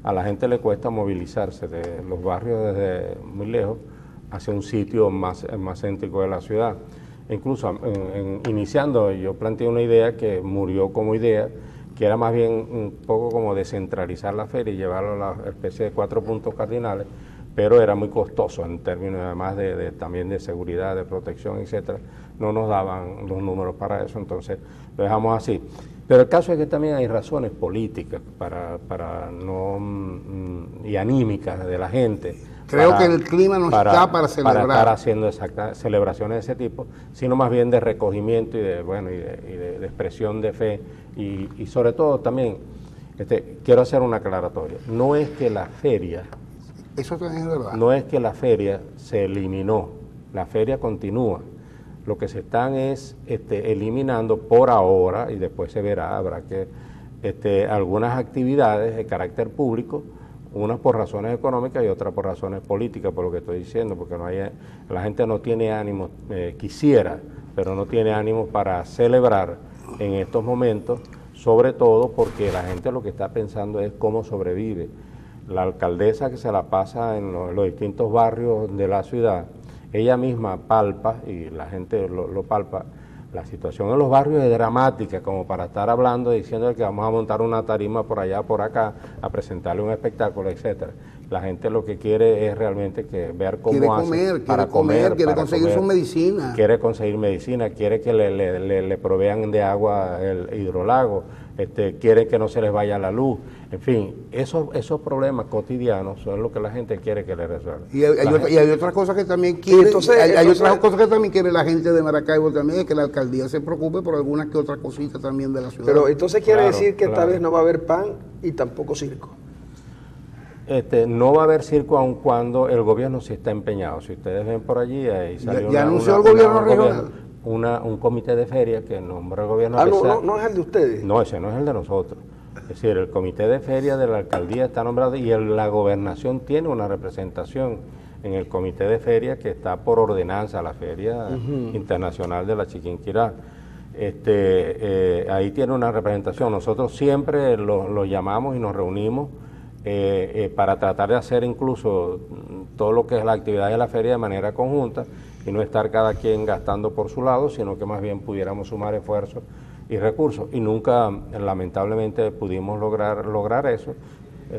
A la gente le cuesta movilizarse de los barrios desde muy lejos hacia un sitio más céntrico de la ciudad. Incluso iniciando, yo planteé una idea que murió como idea, que era más bien un poco como descentralizar la feria y llevarlo a la especie de 4 puntos cardinales, pero era muy costoso en términos además también de seguridad, de protección, etcétera. No nos daban los números para eso, entonces lo dejamos así. Pero el caso es que también hay razones políticas y anímicas de la gente Creo que el clima no está para celebrar. Para estar haciendo celebraciones de ese tipo, sino más bien de recogimiento y de expresión de fe. Y sobre todo también, quiero hacer una aclaratoria. No es que la feria, eso también es verdad. No es que la feria se eliminó, la feria continúa. Lo que se están es eliminando por ahora, y después se verá, habrá que algunas actividades de carácter público, unas por razones económicas y otras por razones políticas, por lo que estoy diciendo, porque la gente no tiene ánimo, quisiera, pero no tiene ánimo para celebrar en estos momentos, sobre todo porque la gente lo que está pensando es cómo sobrevive. La alcaldesa que se la pasa en los distintos barrios de la ciudad, ella misma palpa, y la gente lo palpa, la situación en los barrios es dramática, como para estar hablando, diciendo que vamos a montar una tarima por allá, por acá, a presentarle un espectáculo, etcétera. La gente lo que quiere es realmente ver cómo hace para comer, quiere conseguir su medicina. Quiere conseguir medicina, quiere que le provean de agua el hidrolago, quiere que no se les vaya la luz. En fin, esos problemas cotidianos son lo que la gente quiere que le resuelva. Y hay otras cosas que también quiere, hay otras cosas que también quiere la gente de Maracaibo también, es que la alcaldía se preocupe por algunas que otras cositas también de la ciudad. Pero entonces quiere decir que esta vez no va a haber pan y tampoco circo. No va a haber circo aun cuando el gobierno sí está empeñado. Si ustedes ven por allí, ahí salió ya anunció el gobierno regional. Un comité de feria que nombra el gobierno. No es el de ustedes. No, ese no es el de nosotros. Es decir, el comité de feria de la alcaldía está nombrado y la gobernación tiene una representación en el comité de feria que está por ordenanza, la Feria Internacional de la Chiquinquirá. Ahí tiene una representación. Nosotros siempre lo llamamos y nos reunimos para tratar de hacer incluso todo lo que es la actividad de la feria de manera conjunta y no estar cada quien gastando por su lado, sino que más bien pudiéramos sumar esfuerzos y recursos. Y nunca, lamentablemente, pudimos lograr eso.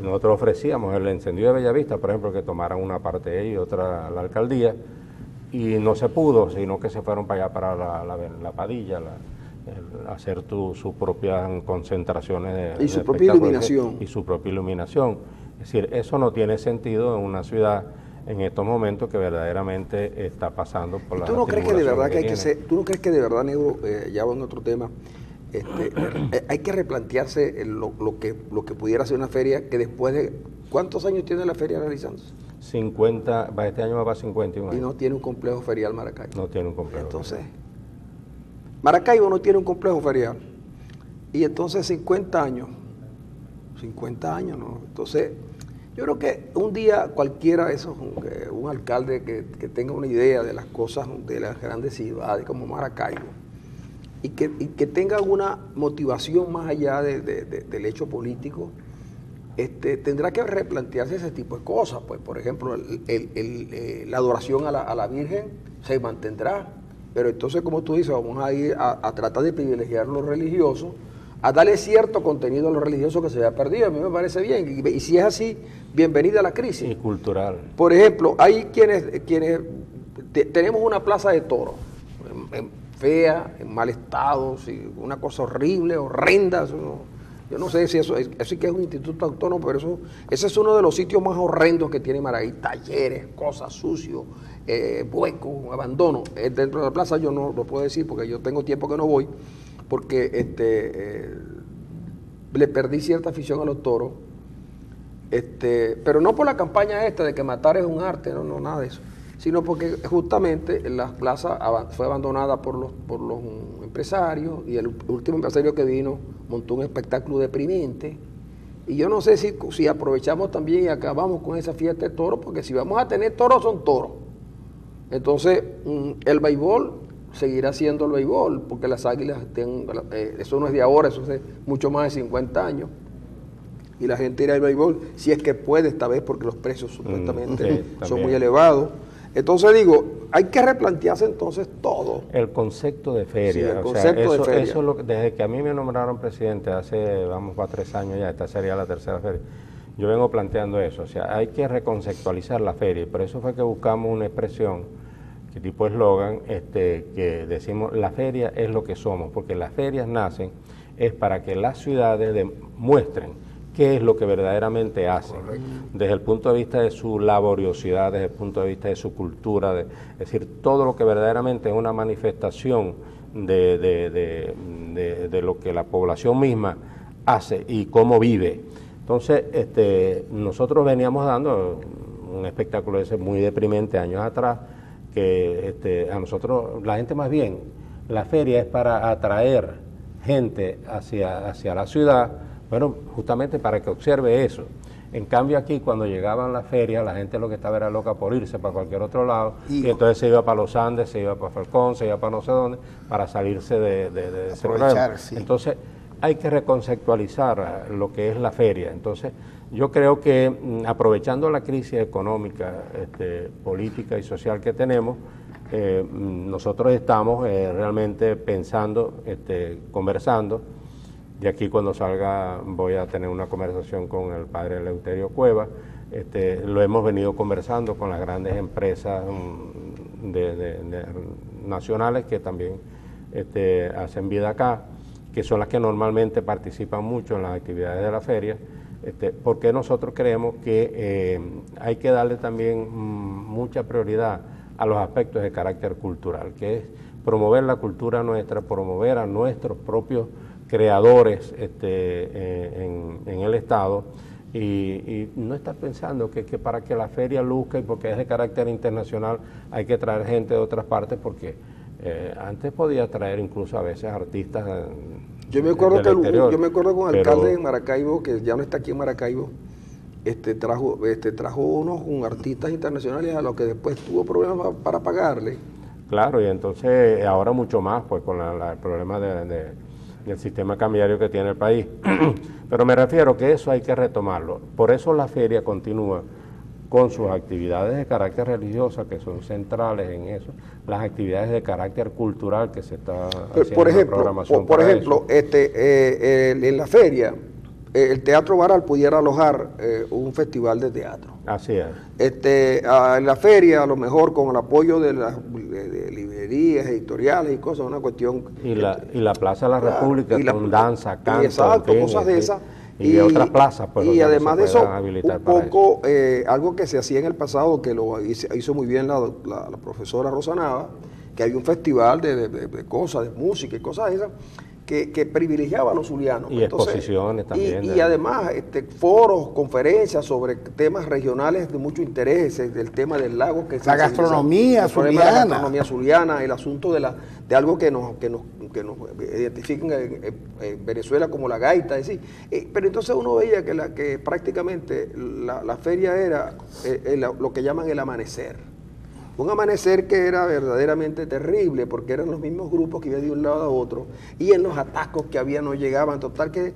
Nosotros ofrecíamos el encendido de Bellavista, por ejemplo, que tomaran una parte ellos y otra la alcaldía, y no se pudo, sino que se fueron para allá, para la Padilla, hacer sus propias concentraciones y su propia iluminación. Y su propia iluminación. Es decir, eso no tiene sentido en una ciudad en estos momentos que verdaderamente está pasando por la... ¿Tú no crees que de verdad tú no crees que de verdad, Negro, ya va en otro tema, hay que replantearse lo que pudiera ser una feria que después de... ¿Cuántos años tiene la feria realizándose? 50, este año va para 51 años. Y no tiene un complejo ferial Maracaibo. No tiene un complejo. Entonces, Maracaibo no tiene un complejo ferial. Y entonces 50 años, ¿no? Entonces, yo creo que un día cualquiera de esos, un alcalde que tenga una idea de las cosas de las grandes ciudades como Maracaibo, y que tenga una motivación más allá del hecho político, tendrá que replantearse ese tipo de cosas. Pues, por ejemplo, la adoración a la Virgen se mantendrá, pero entonces, como tú dices, vamos a ir a tratar de privilegiar lo religioso, a darle cierto contenido a lo religioso que se había perdido. A mí me parece bien, y si es así, bienvenida a la crisis. Y cultural. Por ejemplo, hay quienes tenemos una plaza de toros, fea, en mal estado, una cosa horrible, horrenda. Yo no sé si eso sí que es un instituto autónomo, pero ese es uno de los sitios más horrendos que tiene Maracaibo. Talleres, cosas sucios, huecos, abandono. Dentro de la plaza yo no lo puedo decir porque yo tengo tiempo que no voy, porque le perdí cierta afición a los toros, pero no por la campaña esta de que matar es un arte, no, nada de eso, sino porque justamente la plaza fue abandonada por los empresarios, y el último empresario que vino montó un espectáculo deprimente, y yo no sé si aprovechamos también y acabamos con esa fiesta de toros, porque si vamos a tener toros, son toros. Entonces, el béisbol seguirá siendo el béisbol, porque las águilas, eso no es de ahora, eso es de mucho más de 50 años, y la gente irá al béisbol, si es que puede esta vez, porque los precios supuestamente son muy elevados. Entonces digo, hay que replantearse entonces todo. El concepto de feria. Sí, el concepto de feria. Eso es lo que, desde que a mí me nombraron presidente hace, vamos, para 3 años ya, esta sería la tercera feria, yo vengo planteando eso. O sea, hay que reconceptualizar la feria, y por eso fue que buscamos una expresión, que tipo eslogan, que decimos, la feria es lo que somos, porque las ferias nacen es para que las ciudades muestren qué es lo que verdaderamente hacen, desde el punto de vista de su laboriosidad, desde el punto de vista de su cultura, es decir, todo lo que verdaderamente es una manifestación de lo que la población misma hace y cómo vive. Entonces, nosotros veníamos dando un espectáculo ese muy deprimente años atrás, que a nosotros, la gente más bien, la feria es para atraer gente hacia la ciudad, bueno, justamente para que observe eso. En cambio aquí, cuando llegaban las ferias, la gente lo que estaba era loca por irse para cualquier otro lado, y entonces se iba para los Andes, se iba para Falcón, se iba para no sé dónde, para salirse de ese problema. Sí. Entonces, hay que reconceptualizar lo que es la feria. Entonces, yo creo que aprovechando la crisis económica, política y social que tenemos, nosotros estamos realmente pensando, conversando. De aquí cuando salga voy a tener una conversación con el padre Eleuterio Cueva. Lo hemos venido conversando con las grandes empresas nacionales que también hacen vida acá, que son las que normalmente participan mucho en las actividades de la feria, porque nosotros creemos que hay que darle también mucha prioridad a los aspectos de carácter cultural, que es promover la cultura nuestra, promover a nuestros propios creadores en el Estado, y no estar pensando que para que la feria luzca y porque es de carácter internacional hay que traer gente de otras partes, porque antes podía traer incluso a veces artistas yo me acuerdo que un alcalde de Maracaibo, que ya no está aquí en Maracaibo, trajo unos artistas internacionales a los que después tuvo problemas para pagarle. Claro, y entonces ahora mucho más, pues con el problema del sistema cambiario que tiene el país. Pero me refiero que eso hay que retomarlo. Por eso la feria continúa con sus actividades de carácter religioso, que son centrales en eso, las actividades de carácter cultural que se está haciendo por ejemplo, una programación por ejemplo, en la feria, el Teatro Baral pudiera alojar un festival de teatro. Así es. En la feria, a lo mejor con el apoyo de las librerías, editoriales y cosas, una cuestión... Y la Plaza de la República con danza, canto, exacto, cosas de esas. Y de otras plazas. Pues, y además de eso, un poco, algo que se hacía en el pasado, que lo hizo muy bien la profesora Rosa Nava, que había un festival de cosas, de música y cosas de esas, que privilegiaba a los zulianos. Y entonces, exposiciones también. Y además foros, conferencias sobre temas regionales de mucho interés, el tema del lago. La gastronomía zuliana. La gastronomía zuliana, el asunto de algo que nos identifican en Venezuela como la gaita. Es decir, pero entonces uno veía que prácticamente la feria era lo que llaman el amanecer. Un amanecer que era verdaderamente terrible, porque eran los mismos grupos que iban de un lado a otro, y en los atascos que había no llegaban. Total que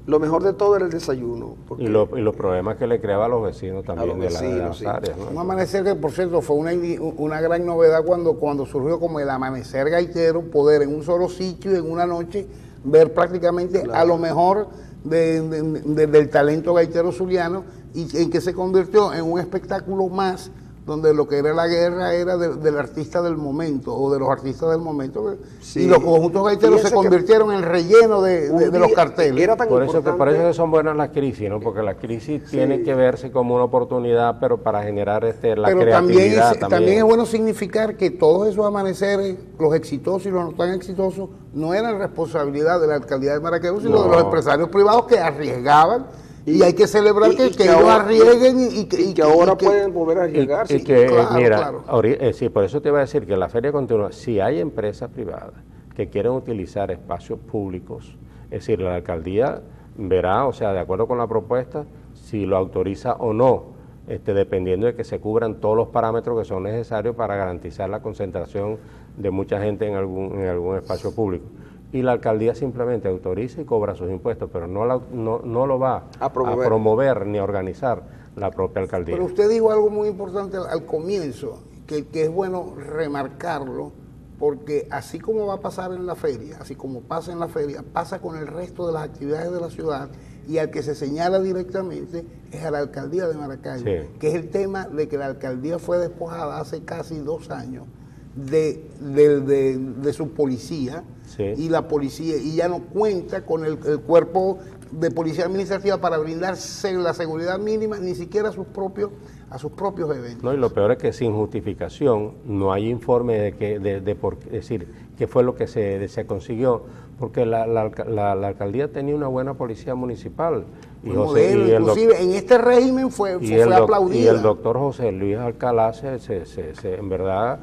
lo mejor de todo era el desayuno. Y los problemas que le creaba a los vecinos también de las áreas, ¿no? Un amanecer que, por cierto, fue una gran novedad cuando surgió como el amanecer gaitero, poder en un solo sitio y en una noche ver prácticamente a lo mejor del talento gaitero zuliano, y en que se convirtió en un espectáculo más, donde lo que era la guerra era del artista del momento, o de los artistas del momento, sí. Y los conjuntos gaiteros se convirtieron en relleno de los carteles. Era tan por eso que son buenas las crisis, ¿no? Porque la crisis tiene que verse como una oportunidad, pero para generar la creatividad también es bueno significar que todos esos amaneceres, los exitosos y los no tan exitosos, no eran responsabilidad de la alcaldía de Maracaibo, sino de los empresarios privados que arriesgaban. Y hay que celebrar que ellos arriesguen y que ahora pueden volver a arriesgar. Sí, por eso te iba a decir que la feria continúa. Si hay empresas privadas que quieren utilizar espacios públicos, es decir, la alcaldía verá, o sea, de acuerdo con la propuesta, si lo autoriza o no, dependiendo de que se cubran todos los parámetros que son necesarios para garantizar la concentración de mucha gente en algún espacio público. Y la alcaldía simplemente autoriza y cobra sus impuestos, pero no lo va a promover ni a organizar la propia alcaldía. Pero usted dijo algo muy importante al comienzo, que es bueno remarcarlo, porque así como va a pasar en la feria, así como pasa en la feria, pasa con el resto de las actividades de la ciudad, y al que se señala directamente es a la alcaldía de Maracaibo, sí. Que es el tema de que la alcaldía fue despojada hace casi 2 años de su policía, sí. Y la policía, y ya no cuenta con el cuerpo de policía administrativa para brindarse la seguridad mínima, ni siquiera a sus propios eventos. No, y lo peor es que sin justificación no hay informe de por decir qué fue lo que se consiguió, porque la alcaldía tenía una buena policía municipal. Y modelo, inclusive en este régimen fue aplaudida. Y el doctor José Luis Alcalá, en verdad,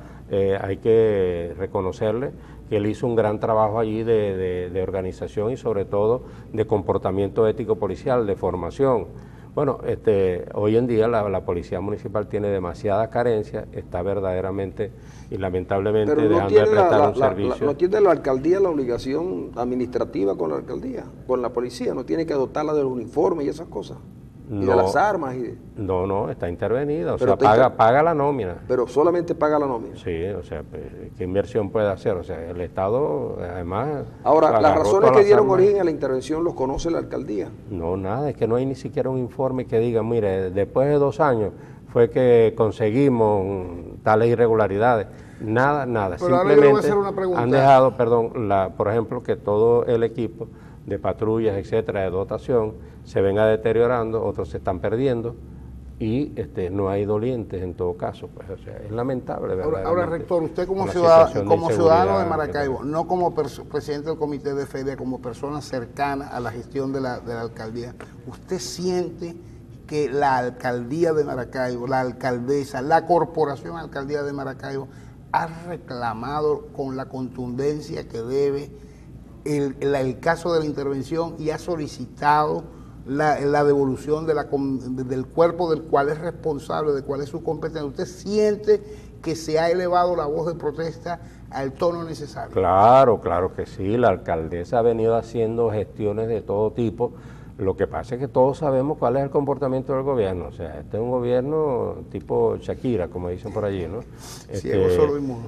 hay que reconocerle que él hizo un gran trabajo allí de organización y sobre todo de comportamiento ético policial, de formación. Bueno, hoy en día la policía municipal tiene demasiada carencia, está verdaderamente y lamentablemente dejando de prestar un servicio. ¿No tiene la alcaldía la obligación administrativa con la alcaldía, con la policía? ¿No tiene que dotarla del uniforme y esas cosas? Y de las armas. No, está intervenida, o sea, paga la nómina. Pero solamente paga la nómina. Sí, o sea, ¿qué inversión puede hacer? O sea, el Estado, además... Ahora, las razones que dieron origen a la intervención los conoce la alcaldía. No, nada, es que no hay ni siquiera un informe que diga, mire, después de 2 años fue que conseguimos tales irregularidades. Nada. Pero simplemente ahora yo le voy a hacer una pregunta. Han dejado, por ejemplo, que todo el equipo de patrullas, etcétera, de dotación, se venga deteriorando, otros se están perdiendo y no hay dolientes en todo caso. Pues, o sea, es lamentable. Ahora, rector, usted como ciudadano de Maracaibo, no como presidente del comité de feria, como persona cercana a la gestión de la alcaldía, ¿usted siente que la alcaldía de Maracaibo, la alcaldesa, la corporación alcaldía de Maracaibo ha reclamado con la contundencia que debe el caso de la intervención y ha solicitado la devolución del cuerpo del cual es responsable, de cuál es su competencia? ¿Usted siente que se ha elevado la voz de protesta al tono necesario? Claro que sí, la alcaldesa ha venido haciendo gestiones de todo tipo. Lo que pasa es que todos sabemos cuál es el comportamiento del gobierno. O sea, este es un gobierno tipo Shakira, como dicen por allí, ¿no? Ciego, sordo y mudo.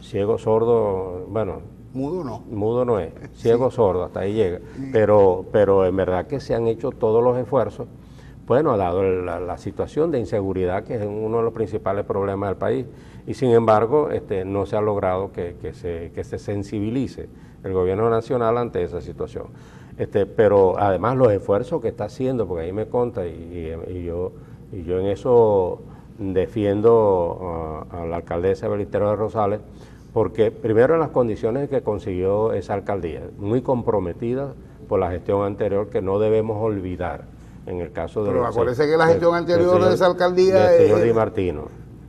Ciego, sordo, bueno... Mudo no. Mudo no es, ciego, sordo, hasta ahí llega. Pero en verdad que se han hecho todos los esfuerzos. Bueno, dado la situación de inseguridad, que es uno de los principales problemas del país, y sin embargo no se ha logrado que se sensibilice el gobierno nacional ante esa situación. Pero además los esfuerzos que está haciendo, porque ahí me consta, y yo en eso defiendo a la alcaldesa Belitero de Rosales, porque primero en las condiciones que consiguió esa alcaldía, muy comprometida por la gestión anterior, que no debemos olvidar en el caso de... Pero acuérdese que la gestión anterior de esa alcaldía... Del señor Di Martino.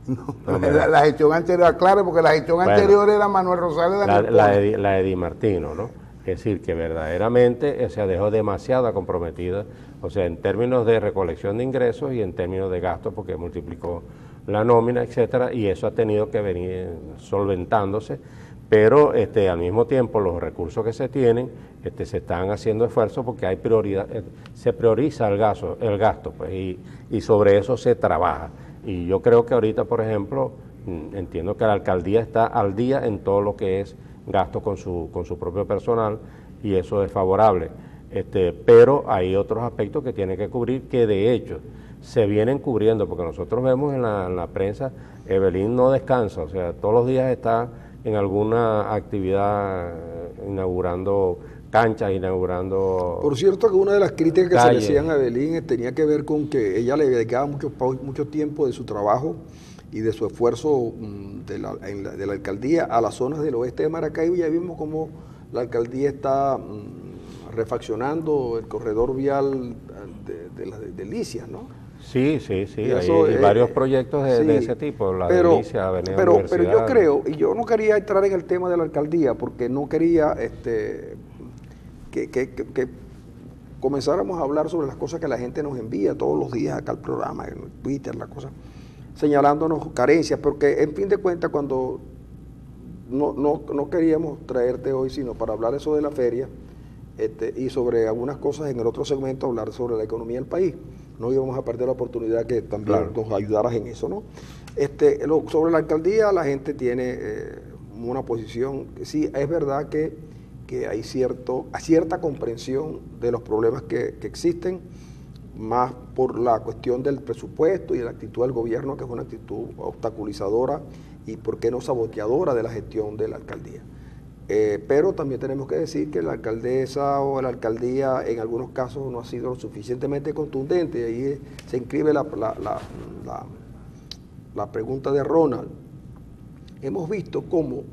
No, la gestión anterior, claro, porque la gestión anterior era Manuel Rosales. La de Di Martino, ¿no? Es decir, que verdaderamente se dejó demasiado comprometida, o sea, en términos de recolección de ingresos y en términos de gastos, porque multiplicó la nómina, etcétera, y eso ha tenido que venir solventándose, pero al mismo tiempo los recursos que se tienen, se están haciendo esfuerzos porque hay prioridad, se prioriza el gasto pues, y sobre eso se trabaja. Y yo creo que ahorita, por ejemplo, entiendo que la alcaldía está al día en todo lo que es gasto con su propio personal y eso es favorable. Pero hay otros aspectos que tiene que cubrir que de hecho se vienen cubriendo, porque nosotros vemos en la prensa, Evelyn no descansa, o sea, todos los días está en alguna actividad inaugurando canchas, inaugurando... Por cierto, que una de las críticas que calles se le hacían a Evelyn tenía que ver con que ella le dedicaba mucho tiempo de su trabajo y de su esfuerzo de la alcaldía a las zonas del oeste de Maracaibo. Ya vimos cómo la alcaldía está refaccionando el corredor vial de las delicias, ¿no? Sí, hay varios proyectos de ese tipo, la delicia, Avenida Universidad. Pero yo creo, y yo no quería entrar en el tema de la alcaldía, porque no quería que comenzáramos a hablar sobre las cosas que la gente nos envía todos los días acá al programa, en Twitter, las cosas, señalándonos carencias, porque en fin de cuentas cuando no queríamos traerte hoy, sino para hablar eso de la feria, y sobre algunas cosas en el otro segmento hablar sobre la economía del país. No íbamos a perder la oportunidad que también nos ayudaras en eso, ¿no? Sobre la alcaldía la gente tiene una posición, sí, es verdad que hay cierta comprensión de los problemas que existen, más por la cuestión del presupuesto y de la actitud del gobierno, que es una actitud obstaculizadora y, por qué no, saboteadora de la gestión de la alcaldía. Pero también tenemos que decir que la alcaldesa o la alcaldía en algunos casos no ha sido lo suficientemente contundente. Ahí se inscribe la pregunta de Ronald. Hemos visto cómo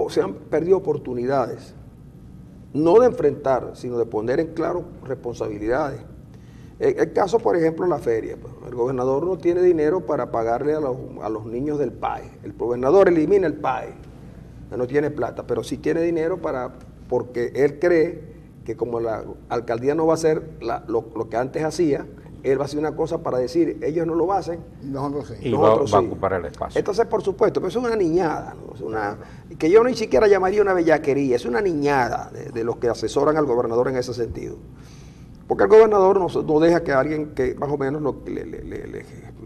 se han perdido oportunidades, no de enfrentar, sino de poner en claro responsabilidades. El caso, por ejemplo, la feria. El gobernador no tiene dinero para pagarle a los niños del PAE. El gobernador elimina el PAE, no tiene plata, pero sí tiene dinero porque él cree que como la alcaldía no va a hacer lo que antes hacía, él va a hacer una cosa para decir, ellos no lo hacen, nosotros sí. Y nosotros va a sí. ocupar el espacio. Entonces, por supuesto, pero eso es una niñada, ¿no? Que yo ni siquiera llamaría una bellaquería, es una niñada de los que asesoran al gobernador en ese sentido. Porque el gobernador no deja que alguien que más o menos le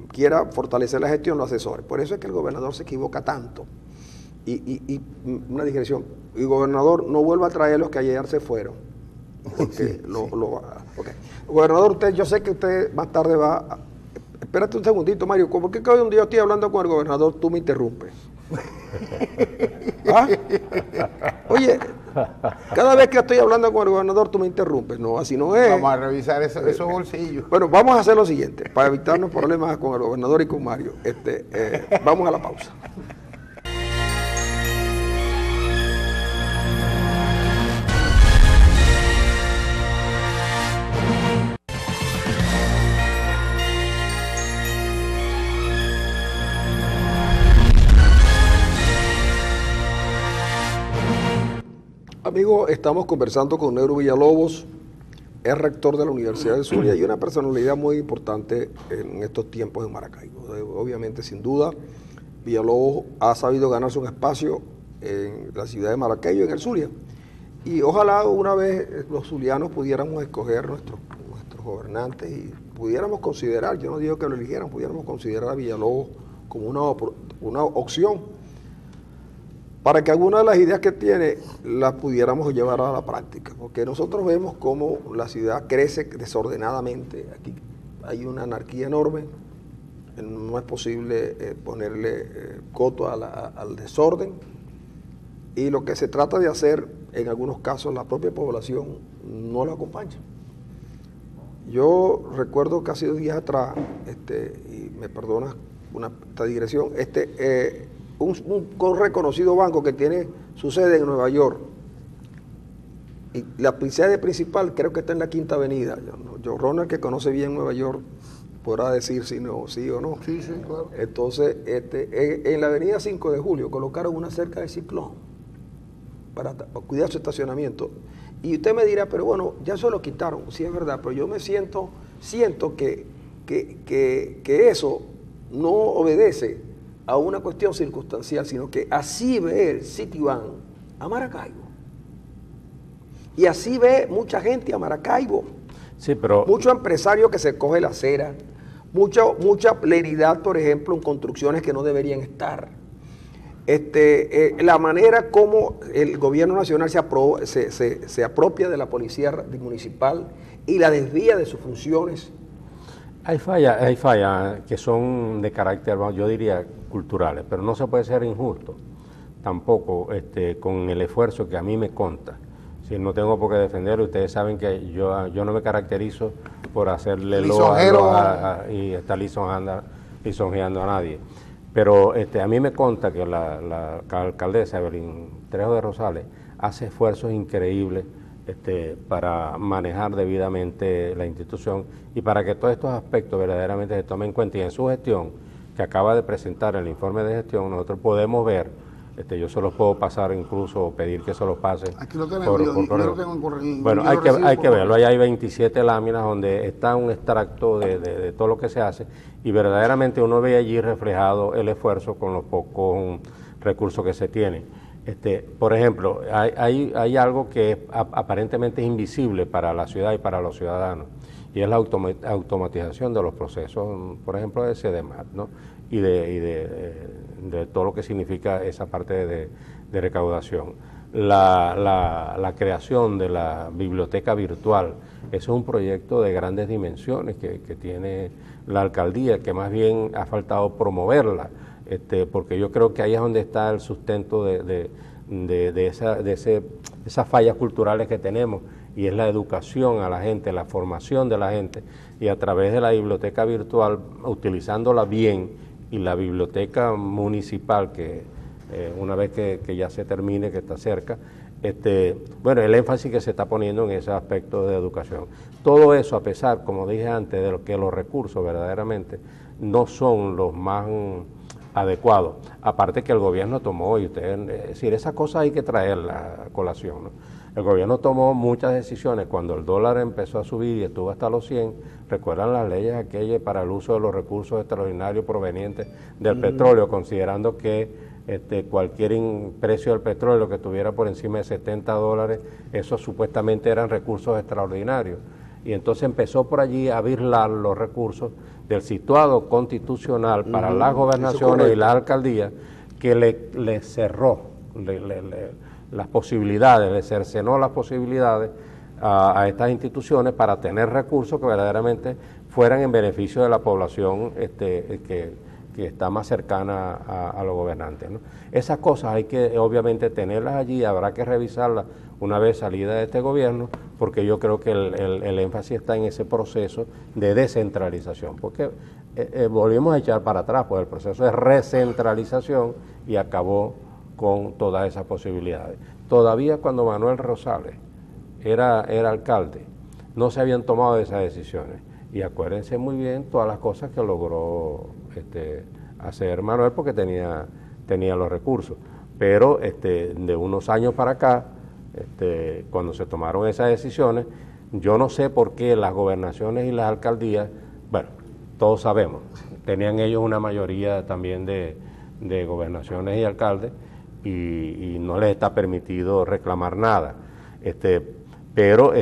quiera fortalecer la gestión lo asesore. Por eso es que el gobernador se equivoca tanto. Y una digresión, el gobernador no vuelva a traer los que ayer se fueron. Porque okay. Gobernador, yo sé que usted más tarde va. Espérate un segundito, Mario. ¿Por qué cada un día yo estoy hablando con el gobernador, tú me interrumpes? ¿Ah? Oye, cada vez que estoy hablando con el gobernador, tú me interrumpes. No, así no es. Vamos a revisar esos bolsillos. Bueno, vamos a hacer lo siguiente, para evitarnos problemas con el gobernador y con Mario. Vamos a la pausa. Amigos, estamos conversando con Negro Villalobos, es rector de la Universidad de Zulia y una personalidad muy importante en estos tiempos en Maracaibo. Obviamente, sin duda, Villalobos ha sabido ganarse un espacio en la ciudad de Maracaibo, en el Zulia. Y ojalá una vez los zulianos pudiéramos escoger nuestros gobernantes y pudiéramos considerar, yo no digo que lo eligieran, pudiéramos considerar a Villalobos como una opción para que algunas de las ideas que tiene las pudiéramos llevar a la práctica, porque nosotros vemos cómo la ciudad crece desordenadamente. Aquí hay una anarquía enorme, no es posible ponerle coto al desorden, y lo que se trata de hacer, en algunos casos, la propia población no lo acompaña. Yo recuerdo que hace 2 días atrás, y me perdonas esta digresión, un reconocido banco que tiene su sede en Nueva York, y la sede principal creo que está en la Quinta Avenida. Ronald, que conoce bien Nueva York, podrá decir si no, sí o no. Sí, claro. Entonces, en la avenida 5 de Julio colocaron una cerca de ciclón para cuidar su estacionamiento. Y usted me dirá, pero bueno, ya se lo quitaron, sí es verdad, pero yo siento que eso no obedece a una cuestión circunstancial, sino que así ve el Citibank a Maracaibo. Y así ve mucha gente a Maracaibo. Sí, pero Muchos empresarios que se coge la acera, mucha pleridad, por ejemplo, en construcciones que no deberían estar. La manera como el gobierno nacional se apropia de la policía municipal y la desvía de sus funciones. hay fallas que son de carácter, yo diría, culturales, pero no se puede ser injusto tampoco con el esfuerzo que a mí me consta. Si no tengo por qué defenderlo, ustedes saben que yo no me caracterizo por hacerle loa y estar lisonjeando a nadie. Pero a mí me consta que la alcaldesa Evelyn Trejo de Rosales hace esfuerzos increíbles para manejar debidamente la institución y para que todos estos aspectos verdaderamente se tomen en cuenta. Y en su gestión, que acaba de presentar el informe de gestión, nosotros podemos ver, yo se los puedo pasar incluso o pedir que se los pasen. Aquí lo tenemos, yo lo tengo en correo. Bueno, hay que verlo, ahí hay 27 láminas donde está un extracto de todo lo que se hace y verdaderamente uno ve allí reflejado el esfuerzo con los pocos recursos que se tienen. Por ejemplo, hay algo que aparentemente es invisible para la ciudad y para los ciudadanos, y es la automatización de los procesos, por ejemplo, de CDMAT, ¿no? y de todo lo que significa esa parte de recaudación. La creación de la biblioteca virtual, eso es un proyecto de grandes dimensiones que tiene la alcaldía, que más bien ha faltado promoverla. porque yo creo que ahí es donde está el sustento de esas fallas culturales que tenemos, y es la educación a la gente, la formación de la gente, y a través de la biblioteca virtual, utilizándola bien, y la biblioteca municipal, que una vez que ya se termine, que está cerca, bueno, el énfasis que se está poniendo en ese aspecto de educación. Todo eso, a pesar, como dije antes, de que los recursos verdaderamente no son los más adecuados, aparte que el gobierno tomó, y ustedes, es decir, esas cosas hay que traerlas a colación, ¿no? El gobierno tomó muchas decisiones cuando el dólar empezó a subir y estuvo hasta los 100. Recuerdan las leyes aquellas para el uso de los recursos extraordinarios provenientes del petróleo, considerando que cualquier precio del petróleo que estuviera por encima de $70, esos supuestamente eran recursos extraordinarios. Y entonces empezó por allí a virlar los recursos del situado constitucional para las gobernaciones y las alcaldías, que le cerró las posibilidades, le cercenó las posibilidades a estas instituciones para tener recursos que verdaderamente fueran en beneficio de la población que está más cercana a los gobernantes, ¿no? Esas cosas hay que obviamente tenerlas allí, habrá que revisarlas una vez salida de este gobierno, porque yo creo que el énfasis está en ese proceso de descentralización, porque volvimos a echar para atrás, pues el proceso de recentralización y acabó con todas esas posibilidades. Todavía cuando Manuel Rosales era alcalde, no se habían tomado esas decisiones, y acuérdense muy bien todas las cosas que logró hacer Manuel, porque tenía los recursos, pero de unos años para acá, cuando se tomaron esas decisiones, yo no sé por qué las gobernaciones y las alcaldías, bueno, todos sabemos, tenían ellos una mayoría también de gobernaciones y alcaldes, y no les está permitido reclamar nada, pero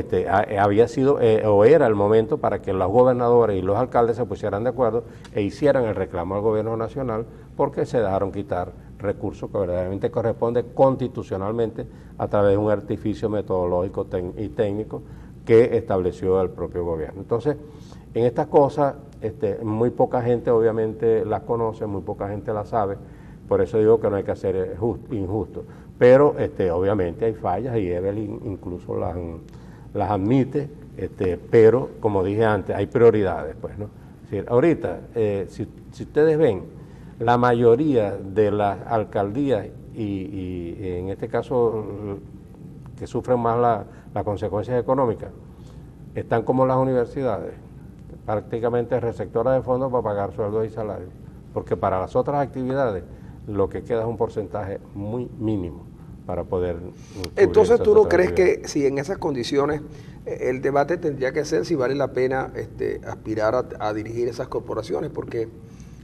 había sido o era el momento para que los gobernadores y los alcaldes se pusieran de acuerdo e hicieran el reclamo al gobierno nacional, porque se dejaron quitar recursos que verdaderamente corresponden constitucionalmente a través de un artificio metodológico y técnico que estableció el propio gobierno. Entonces, en estas cosas, muy poca gente obviamente las conoce, muy poca gente las sabe, por eso digo que no hay que ser injusto. Pero obviamente hay fallas, y Evelyn incluso las admite, pero como dije antes, hay prioridades, pues, ¿no? Es decir, ahorita, si ustedes ven, la mayoría de las alcaldías, y en este caso que sufren más las consecuencias económicas, están como las universidades, prácticamente receptoras de fondos para pagar sueldos y salarios, porque para las otras actividades lo que queda es un porcentaje muy mínimo para poder... Entonces, ¿tú no crees que si en esas condiciones el debate tendría que ser si vale la pena aspirar a dirigir esas corporaciones? Porque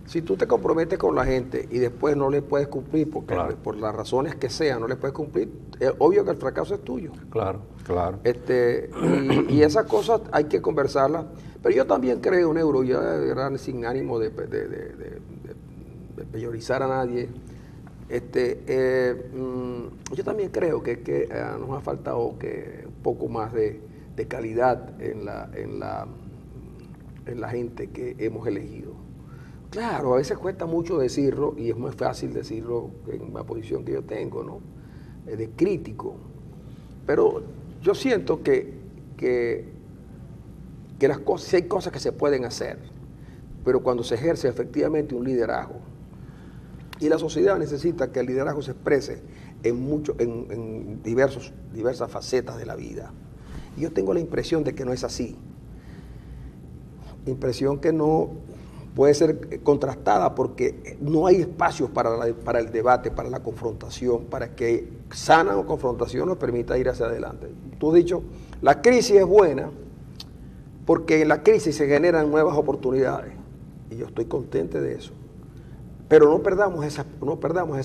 si tú te comprometes con la gente y después no le puedes cumplir, porque por las razones que sean no le puedes cumplir, es obvio que el fracaso es tuyo. Claro, claro. Y esas cosas hay que conversarlas. Pero yo también creo, Neuro, ya sin ánimo de peyorizar a nadie, yo también creo que nos ha faltado un poco más de calidad en la gente que hemos elegido. Claro, a veces cuesta mucho decirlo, y es muy fácil decirlo en la posición que yo tengo, ¿no? De crítico. Pero yo siento que las cosas, hay cosas que se pueden hacer, pero cuando se ejerce efectivamente un liderazgo, y la sociedad necesita que el liderazgo se exprese en diversas facetas de la vida. Y yo tengo la impresión de que no es así. Impresión que no puede ser contrastada, porque no hay espacios para el debate, para la confrontación, para que sana confrontación nos permita ir hacia adelante. Tú has dicho, la crisis es buena porque en la crisis se generan nuevas oportunidades, y yo estoy contento de eso. Pero no perdamos esa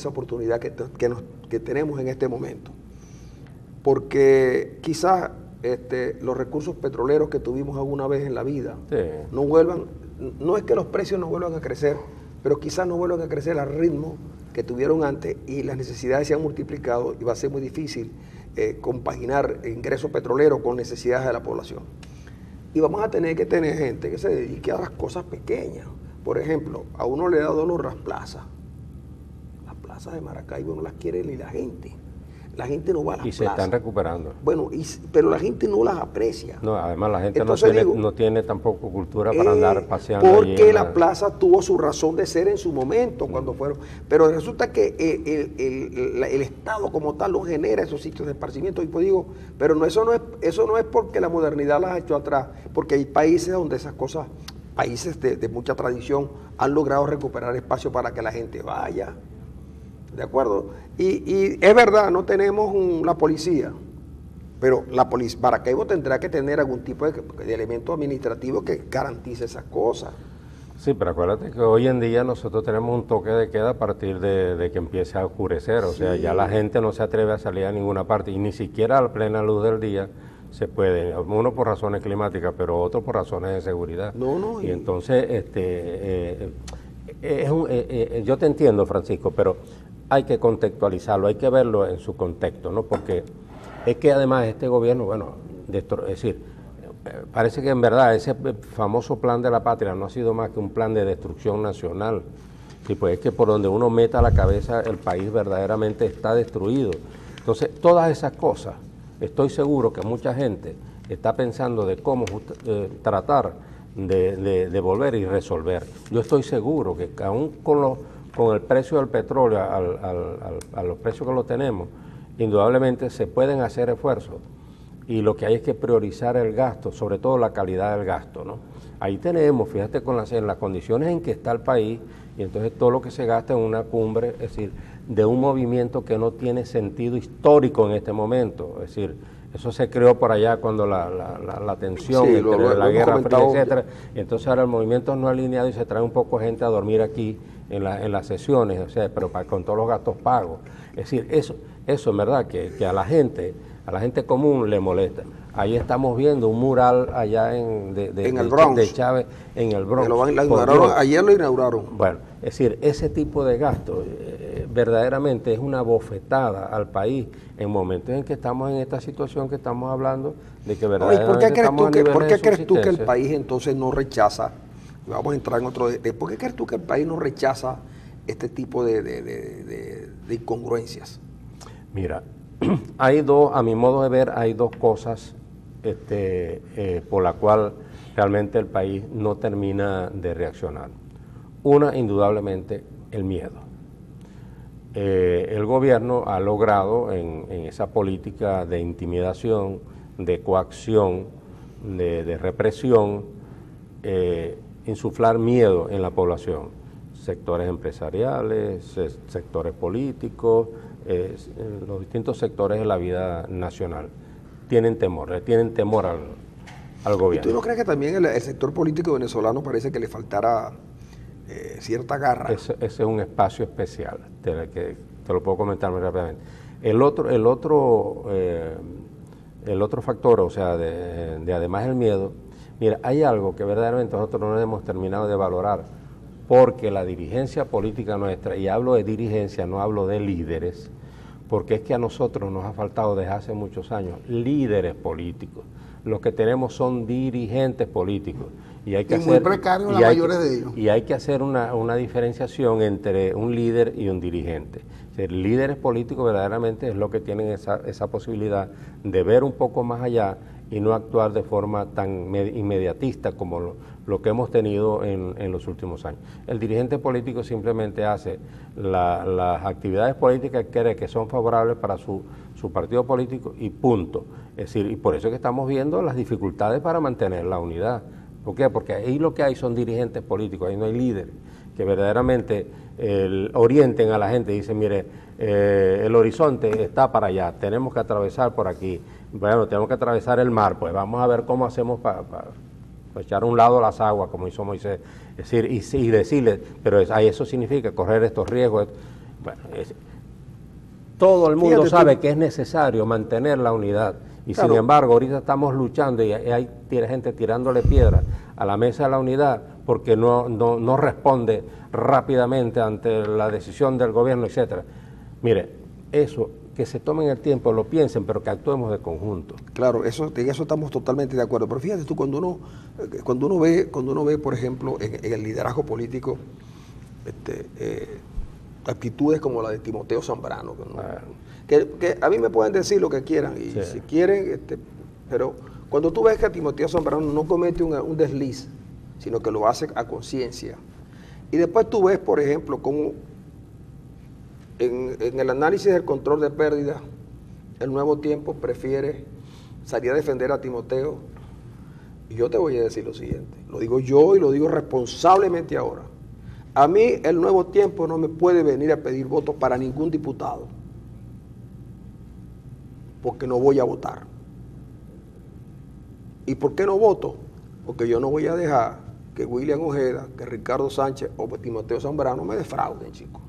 oportunidad que tenemos en este momento, porque quizás los recursos petroleros que tuvimos alguna vez en la vida no vuelvan, no es que los precios no vuelvan a crecer, pero quizás no vuelvan a crecer al ritmo que tuvieron antes, y las necesidades se han multiplicado y va a ser muy difícil compaginar ingresos petroleros con necesidades de la población. Y vamos a tener que tener gente que se dedique a las cosas pequeñas. Por ejemplo, a uno le da dolor las plazas, plazas de Maracaibo no las quiere ni la gente. La gente no va a las plazas. Y se están recuperando. Bueno, pero la gente no las aprecia. No, además la gente entonces, no tiene tampoco cultura para andar paseando. Porque la plaza tuvo su razón de ser en su momento, cuando fueron. Pero resulta que el Estado como tal no genera esos sitios de esparcimiento. Y pues digo, pero no, eso no es porque la modernidad las ha hecho atrás, porque hay países donde esas cosas, países de mucha tradición, han logrado recuperar espacio para que la gente vaya. ¿De acuerdo? Y es verdad, no tenemos la policía, pero Maracaibo tendrá que tener algún tipo de elemento administrativo que garantice esas cosas. Sí, pero acuérdate que hoy en día nosotros tenemos un toque de queda a partir de que empiece a oscurecer, o sea, ya la gente no se atreve a salir a ninguna parte, y ni siquiera a la plena luz del día se puede, uno por razones climáticas, pero otro por razones de seguridad. Y entonces, yo te entiendo, Francisco, pero hay que contextualizarlo, hay que verlo en su contexto, ¿no? Porque es que además este gobierno, bueno, es decir, parece que en verdad ese famoso plan de la patria no ha sido más que un plan de destrucción nacional. Sí, pues es que por donde uno meta la cabeza el país verdaderamente está destruido. Entonces, todas esas cosas, estoy seguro que mucha gente está pensando de cómo tratar de volver y resolver. Yo estoy seguro que aún con el precio del petróleo, a los precios que lo tenemos, indudablemente se pueden hacer esfuerzos, y lo que hay es que priorizar el gasto, sobre todo la calidad del gasto, ¿no? Ahí tenemos, fíjate, en las condiciones en que está el país, y entonces todo lo que se gasta en una cumbre, es decir, de un movimiento que no tiene sentido histórico en este momento, es decir, eso se creó por allá cuando la tensión entre la Guerra Fría, etcétera, y entonces ahora el movimiento no alineado y se trae un poco de gente a dormir aquí en las sesiones, o sea, pero con todos los gastos pagos. Es decir, eso en verdad que a la gente común le molesta. Ahí estamos viendo un mural allá de Chávez en el Bronx. Ayer lo inauguraron. Bueno, es decir, ese tipo de gasto verdaderamente es una bofetada al país en momentos en que estamos en esta situación que estamos hablando de que verdaderamente ¿Por qué crees tú que el país entonces no rechaza? Vamos a entrar en otro. ¿Por qué crees tú que el país no rechaza este tipo de incongruencias? Mira, a mi modo de ver, hay dos cosas por la cual realmente el país no termina de reaccionar. Una, indudablemente, el miedo. El gobierno ha logrado en esa política de intimidación, de coacción, de represión, insuflar miedo en la población, sectores empresariales, sectores políticos, los distintos sectores de la vida nacional tienen temor al gobierno. ¿Y tú no crees que también el sector político venezolano parece que le faltara cierta garra? Ese es un espacio especial, que te lo puedo comentar muy rápidamente. El otro factor, o sea, de además del miedo, mira, hay algo que verdaderamente nosotros no hemos terminado de valorar, porque la dirigencia política nuestra, y hablo de dirigencia, no hablo de líderes, porque es que a nosotros nos ha faltado desde hace muchos años líderes políticos. Los que tenemos son dirigentes políticos. Y hay que muy precarios la mayoría de ellos. Y hay que hacer una diferenciación entre un líder y un dirigente. Ser líderes políticos verdaderamente es lo que tienen esa posibilidad de ver un poco más allá y no actuar de forma tan inmediatista como lo que hemos tenido en los últimos años. El dirigente político simplemente hace las actividades políticas que cree que son favorables para su partido político y punto. Es decir, y por eso es que estamos viendo las dificultades para mantener la unidad. ¿Por qué? Porque ahí lo que hay son dirigentes políticos, ahí no hay líderes que verdaderamente orienten a la gente y dicen, mire, el horizonte está para allá, tenemos que atravesar por aquí, bueno, tenemos que atravesar el mar, pues vamos a ver cómo hacemos para echar a un lado las aguas, como hizo Moisés, es decir, y decirle, pero eso significa correr estos riesgos. Bueno, todo el mundo sabe que es necesario mantener la unidad, y claro, sin embargo ahorita estamos luchando y hay gente tirándole piedra a la mesa de la unidad porque no responde rápidamente ante la decisión del gobierno, etcétera. Mire, eso, que se tomen el tiempo, lo piensen, pero que actuemos de conjunto. Claro, en eso estamos totalmente de acuerdo. Pero fíjate tú, cuando uno ve, por ejemplo, en el liderazgo político, actitudes como la de Timoteo Zambrano, que a mí me pueden decir lo que quieran, y si quieren, pero cuando tú ves que Timoteo Zambrano no comete un desliz, sino que lo hace a conciencia, y después tú ves, por ejemplo, cómo en el análisis del control de pérdidas, el Nuevo Tiempo prefiere salir a defender a Timoteo, y yo te voy a decir lo siguiente, lo digo yo y lo digo responsablemente ahora. A mí el Nuevo Tiempo no me puede venir a pedir votos para ningún diputado, porque no voy a votar. ¿Y por qué no voto? Porque yo no voy a dejar que William Ojeda, que Ricardo Sánchez o Timoteo Zambrano me defrauden, chicos.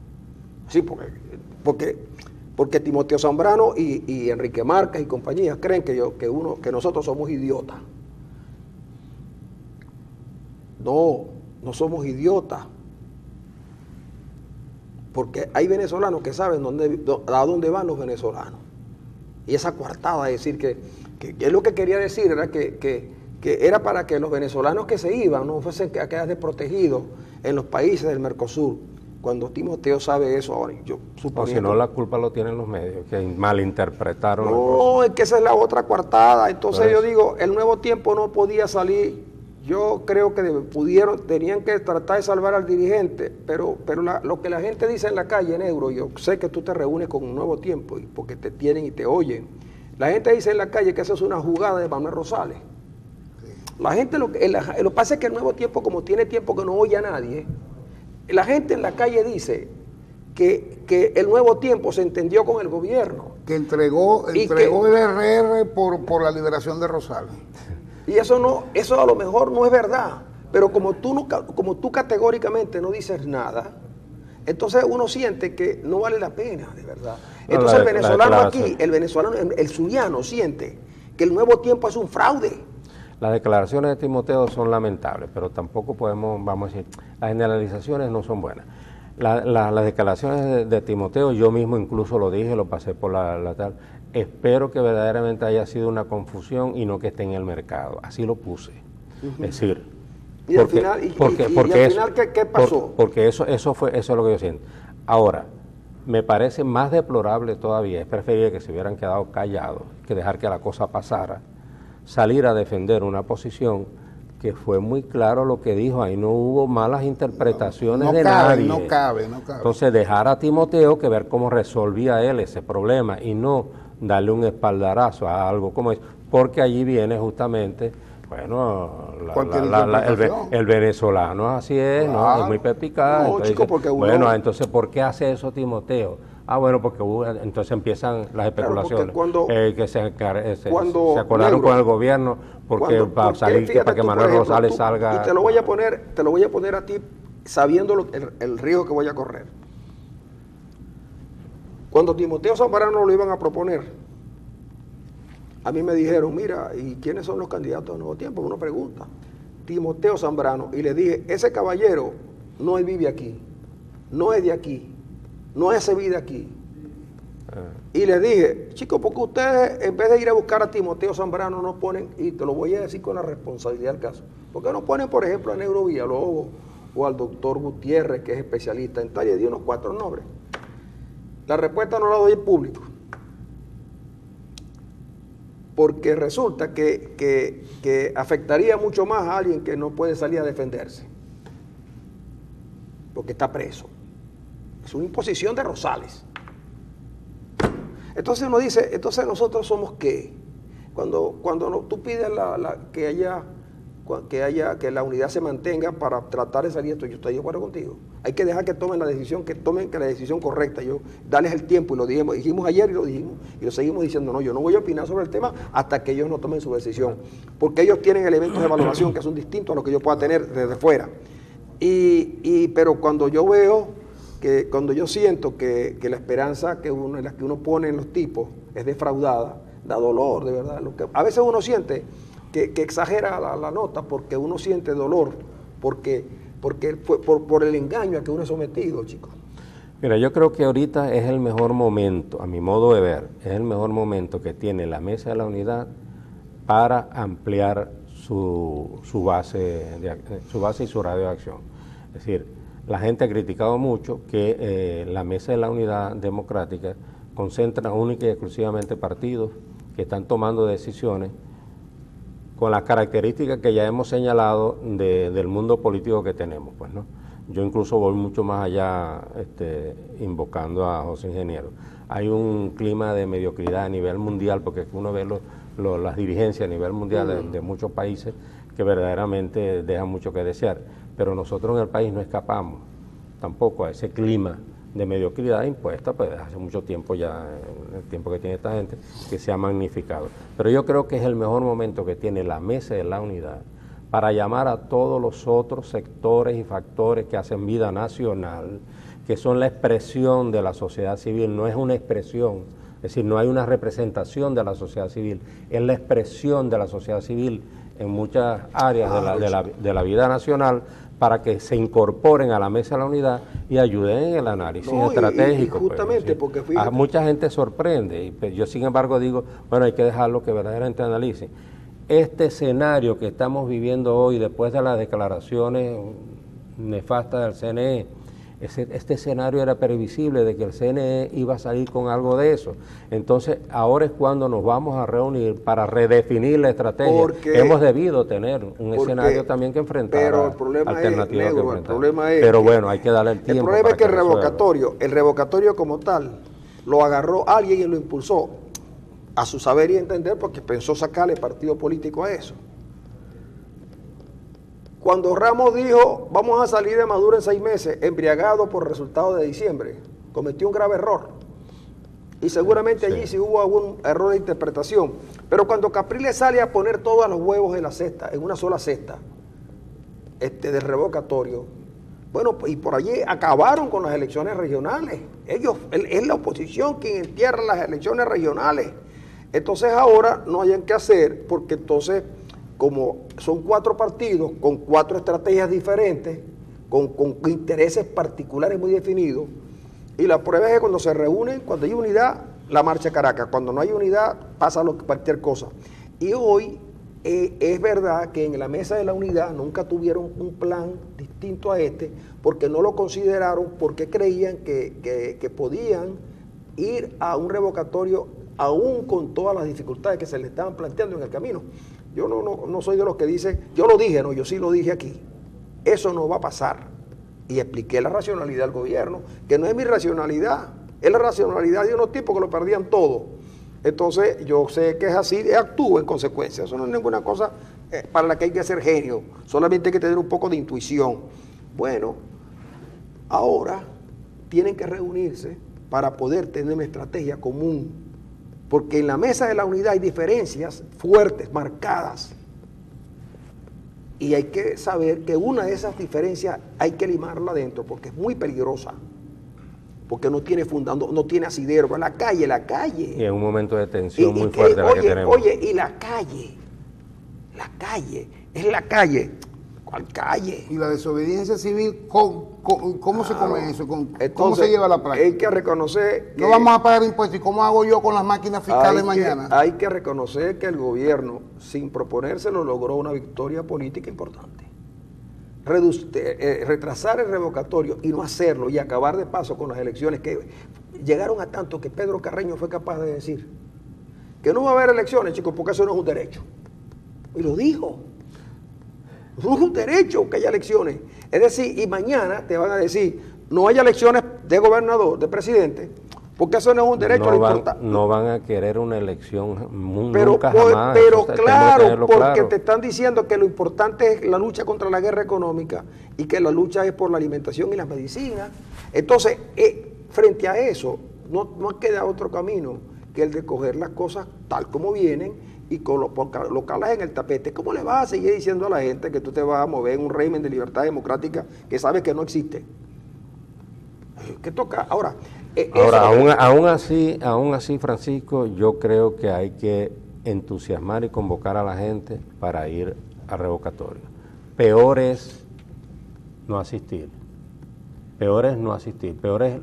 Sí, porque Timoteo Zambrano y Enrique Márquez y compañía creen que nosotros somos idiotas. No somos idiotas. Porque hay venezolanos que saben a dónde van los venezolanos. Y esa coartada de decir que lo que quería decir era que era para que los venezolanos que se iban no fuesen a quedar desprotegidos en los países del Mercosur. Cuando Timoteo sabe eso ahora, yo suponiendo... O si no, la culpa lo tienen los medios, que malinterpretaron. No, es que esa es la otra coartada. Entonces yo digo, el Nuevo Tiempo no podía salir. Yo creo que tenían que tratar de salvar al dirigente, pero lo que la gente dice en la calle, Negro, yo sé que tú te reúnes con un Nuevo Tiempo, porque te tienen y te oyen. La gente dice en la calle que eso es una jugada de Manuel Rosales. La gente, lo que pasa es que el Nuevo Tiempo, como tiene tiempo que no oye a nadie, la gente en la calle dice que el Nuevo Tiempo se entendió con el gobierno. Que entregó el RR por la liberación de Rosales. Y eso a lo mejor no es verdad, pero como tú categóricamente no dices nada, entonces uno siente que no vale la pena, de verdad. Entonces el venezolano aquí, el zuliano siente que el Nuevo Tiempo es un fraude. Las declaraciones de Timoteo son lamentables, pero tampoco podemos, vamos a decir, las generalizaciones no son buenas. Las declaraciones de Timoteo, yo mismo incluso lo dije, lo pasé por la tal. Espero que verdaderamente haya sido una confusión y no que esté en el mercado. Así lo puse. Es decir, ¿y al final qué pasó? Porque eso es lo que yo siento. Ahora, me parece más deplorable todavía, es preferible que se hubieran quedado callados, que dejar que la cosa pasara, salir a defender una posición que fue muy claro lo que dijo, ahí no hubo malas interpretaciones de nadie. No cabe. Entonces dejar a Timoteo que ver cómo resolvía él ese problema y no darle un espaldarazo a algo como eso, porque allí viene justamente, bueno, el venezolano así es, ¿no? Es muy perspicaz. No, chico, porque bueno, entonces, ¿por qué hace eso Timoteo? Bueno, porque entonces empiezan las especulaciones, que se acordaron con el gobierno para que Manuel Rosales salga. Y te lo voy a poner a ti sabiendo el riesgo que voy a correr. Cuando Timoteo Zambrano lo iban a proponer, a mí me dijeron, mira, ¿y quiénes son los candidatos de Nuevo Tiempo? Uno pregunta, Timoteo Zambrano, y le dije, ese caballero no vive aquí, no es de aquí, no se vive aquí. Y le dije, chicos, porque ustedes en vez de ir a buscar a Timoteo Zambrano no ponen, y te lo voy a decir con la responsabilidad del caso, ¿por qué no ponen, por ejemplo, a Negro Villalobos o al doctor Gutiérrez, que es especialista en tal, y dio unos 4 nombres? La respuesta no la doy en público, porque resulta que afectaría mucho más a alguien que no puede salir a defenderse, porque está preso. Es una imposición de Rosales. Entonces uno dice, entonces nosotros somos ¿qué? Cuando tú pides que la unidad se mantenga para tratar de salir esto, yo estoy de acuerdo contigo. Hay que dejar que tomen la decisión, la decisión correcta. Darles el tiempo, y lo dijimos ayer y lo dijimos, y lo seguimos diciendo. No, yo no voy a opinar sobre el tema hasta que ellos no tomen su decisión, porque ellos tienen elementos de evaluación que son distintos a los que yo pueda tener desde fuera. Pero cuando yo siento que la esperanza que uno pone en los tipos es defraudada, da dolor, de verdad. A veces uno siente que exagera la nota porque uno siente dolor, por el engaño a que uno es sometido, chicos. Mira, yo creo que ahorita es el mejor momento, a mi modo de ver, es el mejor momento que tiene la Mesa de la Unidad para ampliar su base y su radio de acción. Es decir, la gente ha criticado mucho que la Mesa de la Unidad Democrática concentra única y exclusivamente partidos que están tomando decisiones con las características que ya hemos señalado del mundo político que tenemos, pues, ¿no? Yo incluso voy mucho más allá, invocando a José Ingeniero. Hay un clima de mediocridad a nivel mundial, porque uno ve las dirigencias a nivel mundial de muchos países que verdaderamente dejan mucho que desear, pero nosotros en el país no escapamos tampoco a ese clima de mediocridad impuesta, pues hace mucho tiempo ya, el tiempo que tiene esta gente, que se ha magnificado. Pero yo creo que es el mejor momento que tiene la Mesa de la Unidad para llamar a todos los otros sectores y factores que hacen vida nacional, que son la expresión de la sociedad civil, no es una expresión, es decir, no hay una representación de la sociedad civil, es la expresión de la sociedad civil en muchas áreas de la vida nacional, para que se incorporen a la Mesa de la Unidad y ayuden en el análisis estratégico. Y justamente, pues, porque fíjate, a mucha gente sorprende, y yo sin embargo digo, bueno, hay que dejarlo que verdaderamente analicen. Este escenario que estamos viviendo hoy, después de las declaraciones nefastas del CNE, este escenario era previsible de que el CNE iba a salir con algo de eso. Entonces, ahora es cuando nos vamos a reunir para redefinir la estrategia. Porque hemos debido tener un escenario también que enfrentar, pero el problema alternativas es, que el problema es pero bueno, hay que darle el tiempo. El problema es que el revocatorio como tal, lo agarró alguien y lo impulsó a su saber y entender, porque pensó sacarle partido político a eso. Cuando Ramos dijo, vamos a salir de Maduro en 6 meses, embriagado por resultados de diciembre, cometió un grave error. Y seguramente allí sí hubo algún error de interpretación. Pero cuando Capriles sale a poner todos los huevos en la cesta, en una sola cesta, del revocatorio, bueno, y por allí acabaron con las elecciones regionales. Es la oposición quien entierra las elecciones regionales. Entonces ahora no hayan que hacer, porque entonces, como son 4 partidos con 4 estrategias diferentes, con intereses particulares muy definidos, y la prueba es que cuando se reúnen, cuando hay unidad, la marcha Caracas, cuando no hay unidad, pasa cualquier cosa. Y hoy es verdad que en la Mesa de la Unidad nunca tuvieron un plan distinto a este, porque no lo consideraron, porque creían que podían ir a un revocatorio aún con todas las dificultades que se le estaban planteando en el camino. Yo no soy de los que dicen, yo lo dije, yo sí lo dije aquí, eso no va a pasar. Y expliqué la racionalidad del gobierno, que no es mi racionalidad, es la racionalidad de unos tipos que lo perdían todo. Entonces, yo sé que es así, actúo en consecuencia. Eso no es ninguna cosa para la que hay que ser genio, solamente hay que tener un poco de intuición. Bueno, ahora tienen que reunirse para poder tener una estrategia común, porque en la Mesa de la Unidad hay diferencias fuertes, marcadas, y hay que saber que una de esas diferencias hay que limarla adentro, porque es muy peligrosa, porque no tiene fundamento, no tiene asidero. Pero la calle. Y en un momento de tensión muy fuerte la que tenemos. Oye, y la calle, es la calle. ¿Cuál calle? Y la desobediencia civil, ¿cómo se come eso? Entonces, ¿cómo se lleva a la práctica? Hay que reconocer que no vamos a pagar impuestos. ¿Y cómo hago yo con las máquinas fiscales mañana? Hay que reconocer que el gobierno, sin proponérselo, logró una victoria política importante. Retrasar el revocatorio y no hacerlo y acabar de paso con las elecciones que llegaron a tanto que Pedro Carreño fue capaz de decir que no va a haber elecciones, chicos, porque eso no es un derecho. Y lo dijo. No es un derecho que haya elecciones. Es decir, y mañana te van a decir, no haya elecciones de gobernador, de presidente, porque eso no es un derecho. No van a querer una elección pero, nunca jamás. Pero claro, porque te están diciendo que lo importante es la lucha contra la guerra económica y que la lucha es por la alimentación y las medicinas. Entonces, frente a eso, no queda otro camino que el de coger las cosas tal como vienen y colocarlas en el tapete. ¿Cómo le vas a seguir diciendo a la gente que tú te vas a mover en un régimen de libertad democrática que sabes que no existe? ¿Qué toca? Ahora, aún así, Francisco, yo creo que hay que entusiasmar y convocar a la gente para ir a revocatorio. Peor es no asistir. Peor es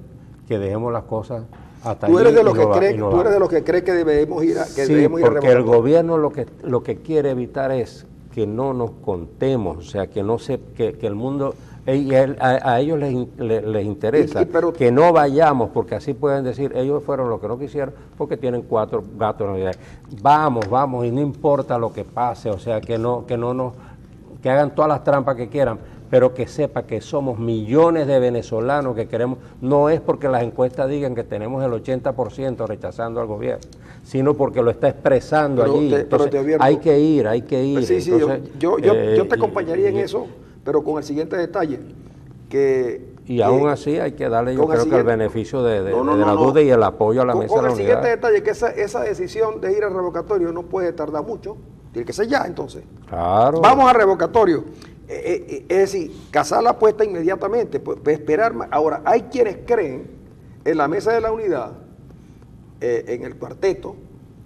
que dejemos las cosas hasta allí. Tú eres de los que cree que debemos ir a porque el gobierno lo que quiere evitar es que no nos contemos, o sea, que el mundo A ellos les interesa pero, que no vayamos, porque así pueden decir, ellos fueron los que no quisieron, porque tienen 4 gatos en Navidad. Vamos, y no importa lo que pase, o sea, que hagan todas las trampas que quieran, pero que sepa que somos millones de venezolanos que queremos, no es porque las encuestas digan que tenemos el 80% rechazando al gobierno, sino porque lo está expresando allí. Entonces, hay que ir. Pues sí, entonces, yo te acompañaría en eso, pero con el siguiente detalle, aún así hay que darle, yo creo que el beneficio de la duda y el apoyo a la mesa de la unidad. Con el siguiente detalle, que esa decisión de ir al revocatorio no puede tardar mucho, tiene que ser ya entonces. Claro. Vamos al revocatorio. Es decir, cazar la apuesta inmediatamente, pues esperar más. Ahora, hay quienes creen en la mesa de la unidad, en el cuarteto,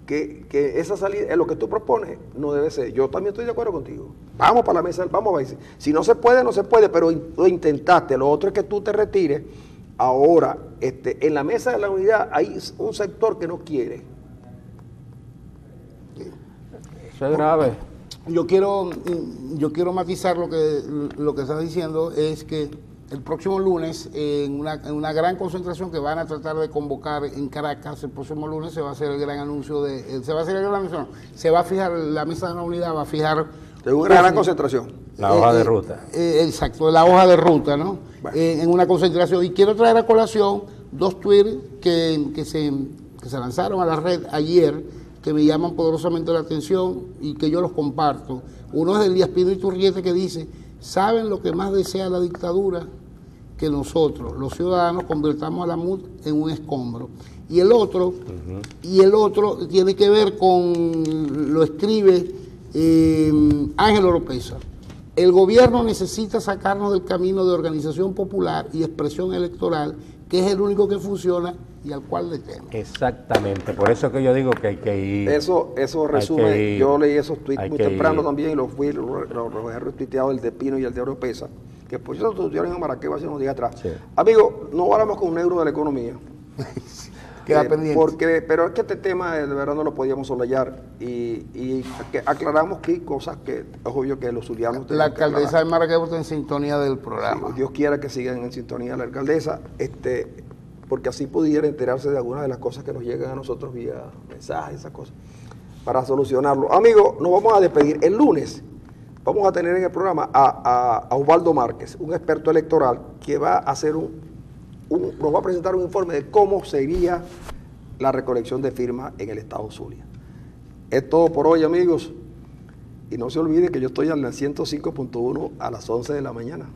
que esa salida, en lo que tú propones, no debe ser. Yo también estoy de acuerdo contigo. Vamos para la mesa, vamos a ver. Si no se puede, no se puede, pero lo intentaste. Lo otro es que tú te retires. Ahora, en la mesa de la unidad hay un sector que no quiere. Eso es grave. Yo quiero matizar lo que estás diciendo, es que el próximo lunes, en una gran concentración que van a tratar de convocar en Caracas, el próximo lunes se va a hacer el gran anuncio se va a fijar, la mesa de la unidad va a fijar... De una gran concentración. La hoja de ruta. Exacto, la hoja de ruta, ¿no? Bueno. En una concentración. Y quiero traer a colación 2 tweets que se lanzaron a la red ayer, que me llaman poderosamente la atención y que yo los comparto. Uno es de Elías Pino Iturrieta, que dice: ¿saben lo que más desea la dictadura? Que nosotros, los ciudadanos, convirtamos a la MUD en un escombro. Y el otro tiene que ver con, lo escribe Ángel Oropesa. El gobierno necesita sacarnos del camino de organización popular y expresión electoral, que es el único que funciona y al cual le temo. Exactamente, por eso que yo digo que hay que ir. Eso resume, yo leí esos tweets muy temprano también y los he retuiteado, el de Pino y el de Oropesa, que por eso estuvieron en Maracaibo hace unos días atrás. Sí. Amigos, no hablamos con un negro de la economía. Queda pendiente. Pero es que este tema de verdad no lo podíamos solayar y que aclaramos que hay cosas que es obvio que los zulianos... La alcaldesa de Maracaibo está en sintonía del programa. Sí, Dios quiera que sigan en sintonía la alcaldesa, porque así pudiera enterarse de algunas de las cosas que nos llegan a nosotros vía mensajes, esas cosas, para solucionarlo. Amigos, nos vamos a despedir. El lunes vamos a tener en el programa a Osvaldo Márquez, un experto electoral que va a hacer nos va a presentar un informe de cómo sería la recolección de firmas en el estado Zulia. Es todo por hoy, amigos, y no se olviden que yo estoy en el 105.1 a las 11 de la mañana.